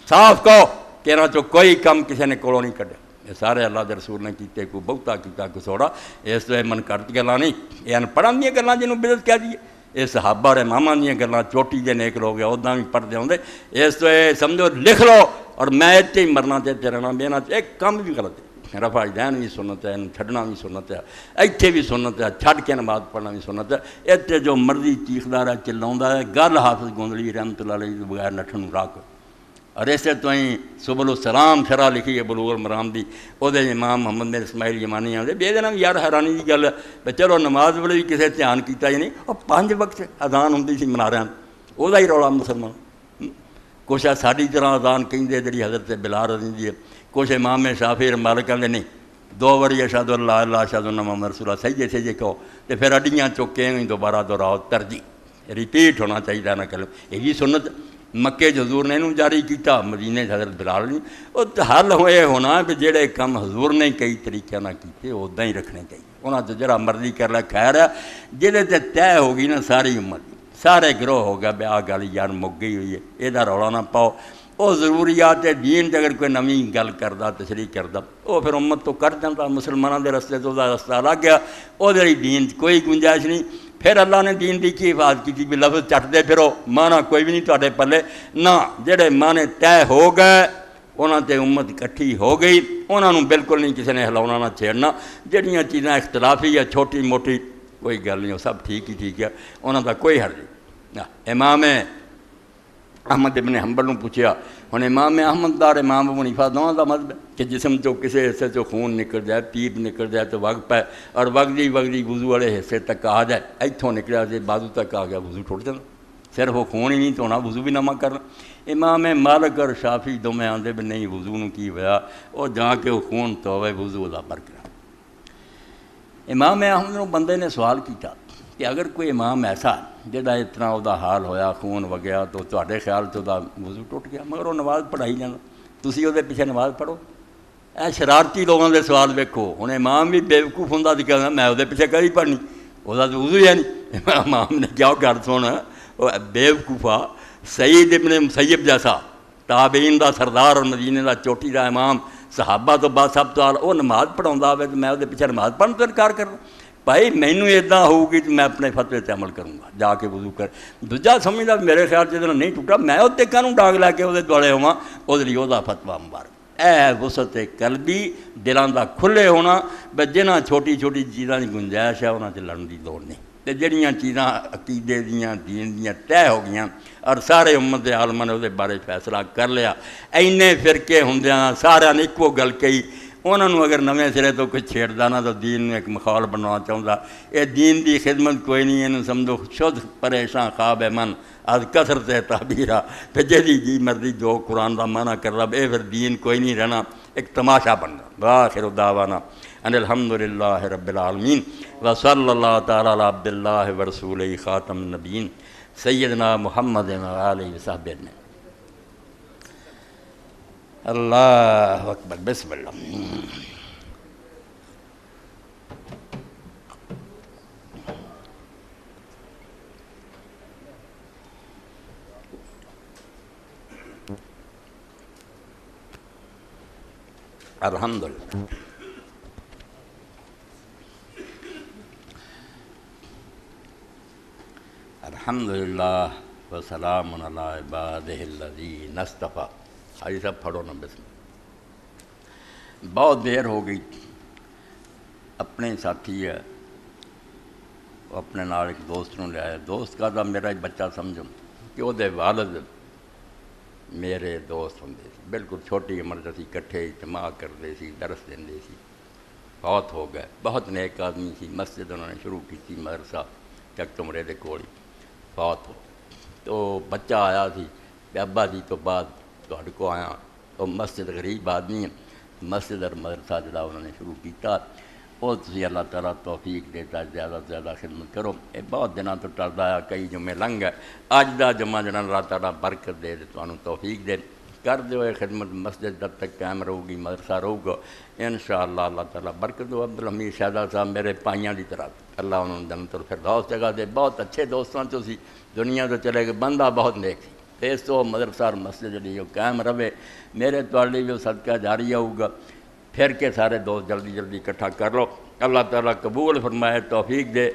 صاف کہو کہ انہاں چوں کوئی کم کسی نے کولوں نہیں کڈیا یہ سارے اللہ دے رسول نے کیتے کو بہتا کیتا کو سوڑا اس تو من کرت گلاں نہیں یہ انپڑھاں دیاں گلاں جنوں بدعت کہہ دیے یہ صحابہ اور اماماں دیاں گلاں چوٹی دے نیک لوگ اوداں بھی پڑھدے ہوندے اس تو یہ سمجھو لکھ لو اور میں اتنے ہی مرنا تے رہنا بینا ایک کام بھی غلط ہے رفع دین بھی سنت ہے چھڈنا بھی سنت ہے ایتھے بھی سنت ہے چھڈ کے نماز پڑھنا بھی سنت ہے اتنے جو مرضی چیخدا ہے چلاوندا ہے گل حافظ گونجلی رحمۃ اللہ علیہ بغیر نٹھن نوں راہ اور اسے تو ہی سبل السلام شرح لکھی ہے بلوغ المرام دی وہ امام محمد بن اسماعیل یمانی آدھے بے دینا یار حیرانی کی گل ہے چلو نماز ویلے بھی کسی دھیان کیتا ہی نہیں اور 5 وقت اذان ہوندی سی مناریاں وہ ہی رولا مسلمان کچھ ساری طرح اذان کہیں جی حضرت بلال رضی دی ہے کچھ امام شافعی مالک کہتے نہیں 2 واری اشہد اللہ اللہ اشہد ان محمد رسول اللہ صحیح جیسے کہو تو پھر اڈیاں چکے دوبارہ دہراؤ ترجیح ریپیٹ ہونا چاہیے نہ کلم یہ بھی سنت مکے حضور نے انہوں جاری کیتا مدینے حضرت بلال نے وہ حل ہوئے ہونا کہ جڑے کم حضور نے کئی طریقے نہ کیتے ادا ہی رکھنے چاہیے انہوں نے جڑا مرضی کر لیا خیر ہے جہے تے طے ہو گئی نا ساری امت سارے گروہ ہو گیا بیا گل یار مک گئی ہوئی ہے یہ رولا نہ پاؤ وہ ضروریات دین اگر کوئی نویں گل کردا تشریح کردا وہ پھر امت تو کر جاتا مسلمانوں کے رستے تو رستہ لگ گیا وہ دین کوئی گنجائش نہیں پھر اللہ نے دین دی کی حفاظت کی بھی لفظ چٹتے پھرو مانا کوئی بھی نہیں تواڈے پلے نہ جڑے مانے طے ہو گئے انہاں تے امت اکٹھی ہو گئی انہاں نوں بالکل نہیں کسی نے ہلاونا نہ چھیڑنا جڑیاں چیزاں اختلافی ہے چھوٹی موٹی کوئی گل نہیں وہ سب ٹھیک ہی ٹھیک ہے انہاں دا کوئی حرج نہیں امام احمد ابن حنبل نے پوچھا ہوں امام احمد دار امام ابو حنیفہ دونوں کا مذہب ہے کہ جسم چو کسی حصے چو خون نکل جائے پیپ نکل جائے تو وگ پائے اور وگدی وضو والے حصے تک آ جائے اتوں نکلیا سے بازو تک آ گیا وضو ٹوٹ جانا صرف وہ خون ہی نہیں دھونا وضو بھی نہ کرنا امام مالک اور شافعی دونوں آتے بھی نہیں وضو نوں کی ہوا وہ جا کے وہ خون دھوے وضو دا برقرار امام احمد نوں بندے نے سوال کیتا کہ اگر کوئی امام ایسا جہاں اتنا وہ حال ہویا خون وگیا تو تواڈے خیال سے وہ وضو ٹوٹ گیا مگر وہ نماز پڑھائی جانا تسی وہ پیچھے نماز پڑھو اے شرارتی لوگوں کے سوال ویکھو ہوں امام بھی بےوقوف ہوں تو کہنا میں وہ پیچھے کدی پڑھنی وہ تو وضو ہی ہے نہیں امام نے کیا گھر سونا وہ بےوقوفا سعید ابن مسیب جیسا تابعین دا سردار اور مدینے دا چوٹی دا امام صحابہ تو بعد سب تو آل وہ نماز پڑھاؤں ہوئے تو میں وہ پیچھے نماز پڑھن تو انکار کرنا بھائی مینوں ادا ہوگی تو میں اپنے فتوے سے عمل کروں گا جا کے وضو کر دوجا سمجھدا میرے خیال سے نہیں ٹوٹا میں وہ کانوں ڈانگ لے کے وہ دوڑے ہوا وہ وہ فتوا مبارک اے وسعت قلبی دلاں دا کھلے ہونا بس جنہاں چھوٹی چھوٹی چیزاں کی گنجائش ہے انہاں تے لڑن دی لوڑ نہیں تے جڑیاں چیزاں عقیدے دیاں دین دیاں طے ہو گئیاں اور سارے امت عالماں نے وہ بارے فیصلہ کر لیا اینے فرقے ہوندیاں سارے نے ایکو گل کہی انہوں نے اگر نویں سرے تو کوئی چھیڑدا نہ تو دین ایک مخال بننا چاہتا یہ دین دی خدمت کوئی نہیں یہ سمجھو شدھ پریشان خواب من از کثرت تعبیرہ پھر جی مرضی جو قرآن دا معنی کر رہا اے پھر دین کوئی نہیں رہنا ایک تماشا بننا وآخر دعوانا ان الحمدللہ رب العالمین وصلی اللہ تعالی علی عبد اللہ ورسولہ خاتم النبیین سیدنا محمد وآلہ وصحبہ اجمعین اللہ اکبر بسم اللہ الحمدللہ الحمدللہ وسلام علی عبادہ الذین اصطفیٰ۔ حاجی صاحب پڑھو نا بسم اللہ۔ بہت دیر ہو گئی، اپنے ساتھی ہے وہ اپنے نال ایک دوست نوں لے آیا، دوست کا میرا ہی بچہ سمجھو کہ وہ دے والد میرے دوست ہوندے سی، بالکل چھوٹی عمر سے کٹھے اجتماع کرتے سی، درس دیندے سی، بہت ہو گئے، بہت نیک آدمی سی، مسجد انہوں نے شروع کی تھی مدرسہ چک تمرے دے کول ہی، بہت ہو تو بچہ آیا سی کہ ابا جی تو بعد تہاڈے کو آیا، وہ مسجد غریب آدمی ہے، مسجد اور مدرسہ جڑا انہوں نے شروع کیتا، وہ تسی اللہ تعالیٰ توفیق دیتا زیادہ سے زیادہ خدمت کرو۔ یہ بہت دنوں تو ٹردا آیا، کئی جمعے لنگ گئے، اج دا جمعہ جڑا اللہ تعالیٰ برکت دے تانوں توفیق دے، کر دیو یہ خدمت، مسجد جب تک قائم رہو گی، مدرسہ رہو گا، انشاءاللہ اللہ تعالیٰ برکت دو۔ عبدالحمید شہزاد صاحب میرے پائیاں دی طرح، اللہ انہوں نے جنت الفردوس جگہ دے، بہت اچھے دوستاں چو سی، دنیا تو چلے گئے، بندہ بہت نیک سی، اس تو مدرسہ اور مسجد جڑی وہ قائم رہے، میرے تواڈے بھی صدقہ جاری ہوگا، پھر کے سارے دوست جلدی جلدی اکٹھا کر لو، اللہ تعالیٰ قبول فرمائے، توفیق دے،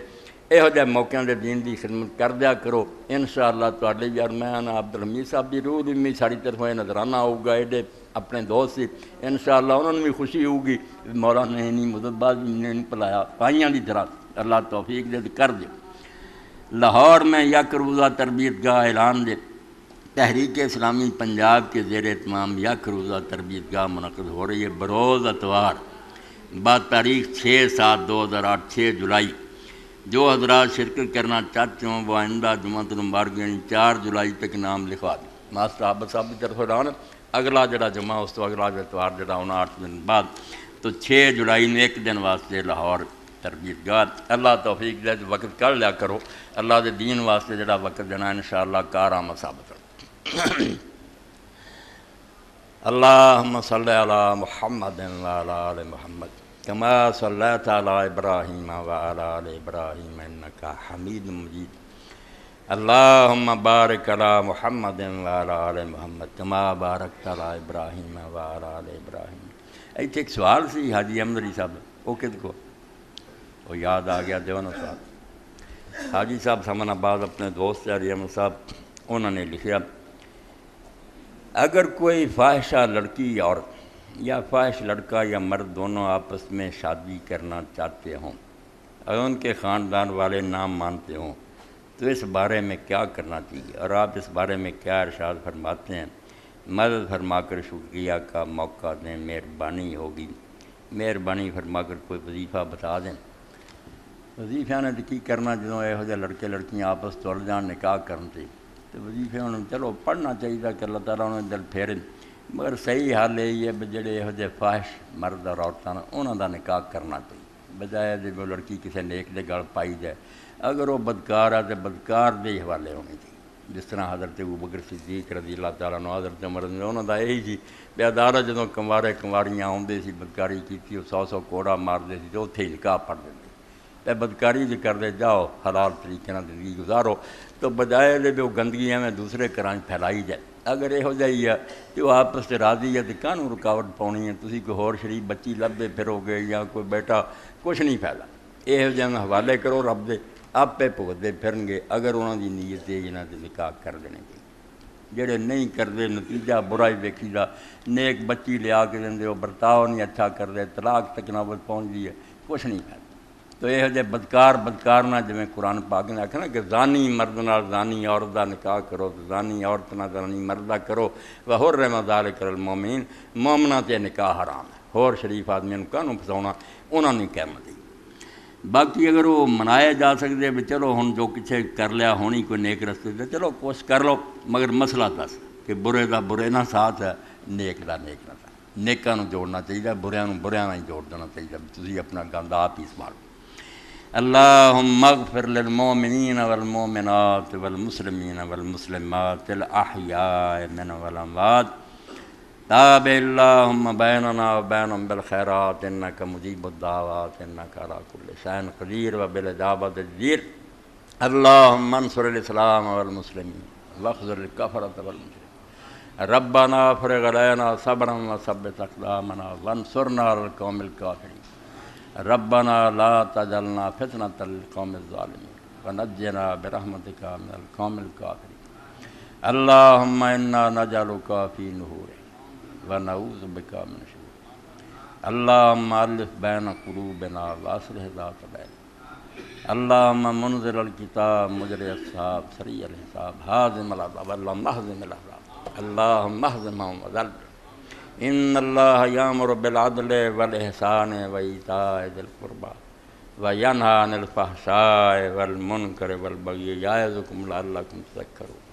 یہو جہ موقعوں دے دین دی خدمت کر دیا کرو، انشاءاللہ تواڈے بھی، اور میں عبدالحمید صاحب دی روح بھی ساری طرفوں یہ نظرانہ ہوگا، ایڈے اپنے دوست سی، انشاءاللہ انہوں نے بھی خوشی ہوگی، مولانا نے نہیں مدد بعد بھی نہیں پلایا، پائیاں دی طرح اللہ توفیق دے کر دے۔ لاہور میں یک روزہ تربیت گاہ اعلان دے، تحریک اسلامی پنجاب کے زیر اہتمام یک روزہ تربیت گاہ منعقد ہو رہی ہے بروز اتوار بتاریخ 6/7/2008 6 جولائی۔ جو حضرات شرکت کرنا چاہتے ہوں وہ آئندہ جمعۃ المبارک یعنی 4 جولائی تک نام لکھوا دیں۔ ماسٹر عابد صاحب کی طرف اعلان، اگلا جڑا جمعہ اس تو اگلا اتوار جڑا ہونا 8 دن بعد، تو 6 جولائی میں 1 دن واسطے لاہور تربیت گاہ، اللہ توفیق دے وقت کر لیا کرو، اللہ دے دین واسطے جڑا وقت دینا انشاءاللہ کارآمد ثابت ہو۔ اللہم صلی علی محمد وعلی آل محمد کما صلیت علی ابراہیم وعلی آل ابراہیم انک حمید مجید۔ اللہم بارک علی محمد وعلی آل محمد کما بارکت علی ابراہیم وعلی آل ابراہیم۔ ایک ایک سوال سی حاجی احمد علی صاحب، وہ کد کو وہ یاد آ گیا دیوانو صاحب، حاجی صاحب سامن آباد اپنے دوست حاجی احمد صاحب، انہوں نے لکھا اگر کوئی فاحشہ لڑکی عورت یا فاحش لڑکا یا مرد دونوں آپس میں شادی کرنا چاہتے ہوں، اگر ان کے خاندان والے نام مانتے ہوں تو اس بارے میں کیا کرنا چاہیے، اور آپ اس بارے میں کیا ارشاد فرماتے ہیں؟ مدد فرما کر شکریہ کا موقع دیں، مہربانی ہوگی، مہربانی فرما کر کوئی وظیفہ بتا دیں۔ وظیفہ نے کی کرنا جدوں یہو جہے لڑکے لڑکیاں آپس تل جان نکاح کرن تے تو وظیفے انہوں چلو پڑھنا چاہیے کہ اللہ تعالیٰ انہوں نے دل پھیرن، مگر صحیح حال یہ ہے جڑے یہو جہے فاحش مرد اور عورتاں انہوں دا نکاح کرنا چاہیے، بجائے جب وہ لڑکی کسی نیک دے گل پائی جائے، اگر وہ بدکار ہے تو بدکار دے حوالے ہونی چاہیے، جس طرح حضرت ابوبکر صدیق رضی اللہ تعالیٰ عنہ، حضرت عمر انہوں دا یہی سی، بے عدالت جدوں کنوارے کنواریاں آؤندے سی بدکاری کیتی، وہ 100 کوڑا ماردے سی تو اتھے ہی نکاح پڑھ دیندے، تے بدکاری جو کر دے جاؤ حلال طریقے نال زندگی گزارو، تو بجائے دے وہ گندگی میں دوسرے گھراں پھیلائی جائے، اگر یہو جہی ہے کہ وہ آپس سے راضی ہے تو کانوں رکاوٹ پاؤنی ہے، تسی کوئی ہور شریف بچی لبے پھرو گے یا کوئی بیٹا، کچھ نہیں پھیلا، یہو جہاں حوالے کرو رب دے، آپے بھگتتے پھرن گے، اگر انہوں دی نیت ہے انہاں دے نکاح کر دینے چاہیے، جڑے نہیں کرتے نتیجہ برا ہی ویکھی دا، نیک بچی لیا کے دیں وہ برتاؤ نہیں اچھا کرتے، طلاق تک نوبت پہنچ گئی ہے، کچھ نہیں پھیلا، تو یہ جے بدکار نہ جویں قرآن پاک نے آکھا نا کہ زانی مرد نال زانی عورت دا نکاح کرو تو زانی عورت نال زانی مرد دا کرو، وحرم ذالک علی المؤمنین، مومناں تے نکاح حرام ہے، ہور شریف آدمی نوں کانوں پھساؤنا انہاں نہیں کرنا چاہیے۔ باقی اگر وہ منائے جا سکتے بھی چلو ہن جو کچھ کر لیا ہونی کوئی نیک رستے تے چلو کوشش کر لو، مگر مسئلہ دس کہ برے دا برے نہ ساتھ ہے، نیک دا نیک نہ ساتھ، نیکاں نوں جوڑنا چاہیے، بریاں نوں بریاں نال جوڑ دینا چاہیے، تسی اپنا گند آپ ہی سنبھالو۔ اللہم اغفر للمؤمنین والمؤمنات والمسلمین والمسلمات الاحیاء من والاموات، تابع اللہم بیننا وبینہم بالخیرات انکا مجیب الدعوات انکا علی کل شیء قدیر وبالاجابۃ جدیر۔ اللہم انصر الاسلام والمسلمین واخذل الکفرۃ والمشرکین۔ ربنا افرغ علینا صبرا وثبت اقدامنا وانصرنا علی القوم الکافرین ربنا لا تجعلنا فتنة للقوم الظالمین ونجنا برحمتک من القوم الکافرین اللهم انا نجعلک فی نحورہم ونعوذ بک من شرورہم اللهم الف بین قلوبنا واصلح ذات بیننا اللهم منزل الكتاب مجري السحاب سريع الحساب هازم العذاب اللهم اهزم الاحزاب اللهم اهزمهم وذلهم ان الله يأمر بالعدل والإحسان وإيتاء ذي القربى وينهى عن الفحشاء والمنكر والبغي يعظكم لعلكم تذكرون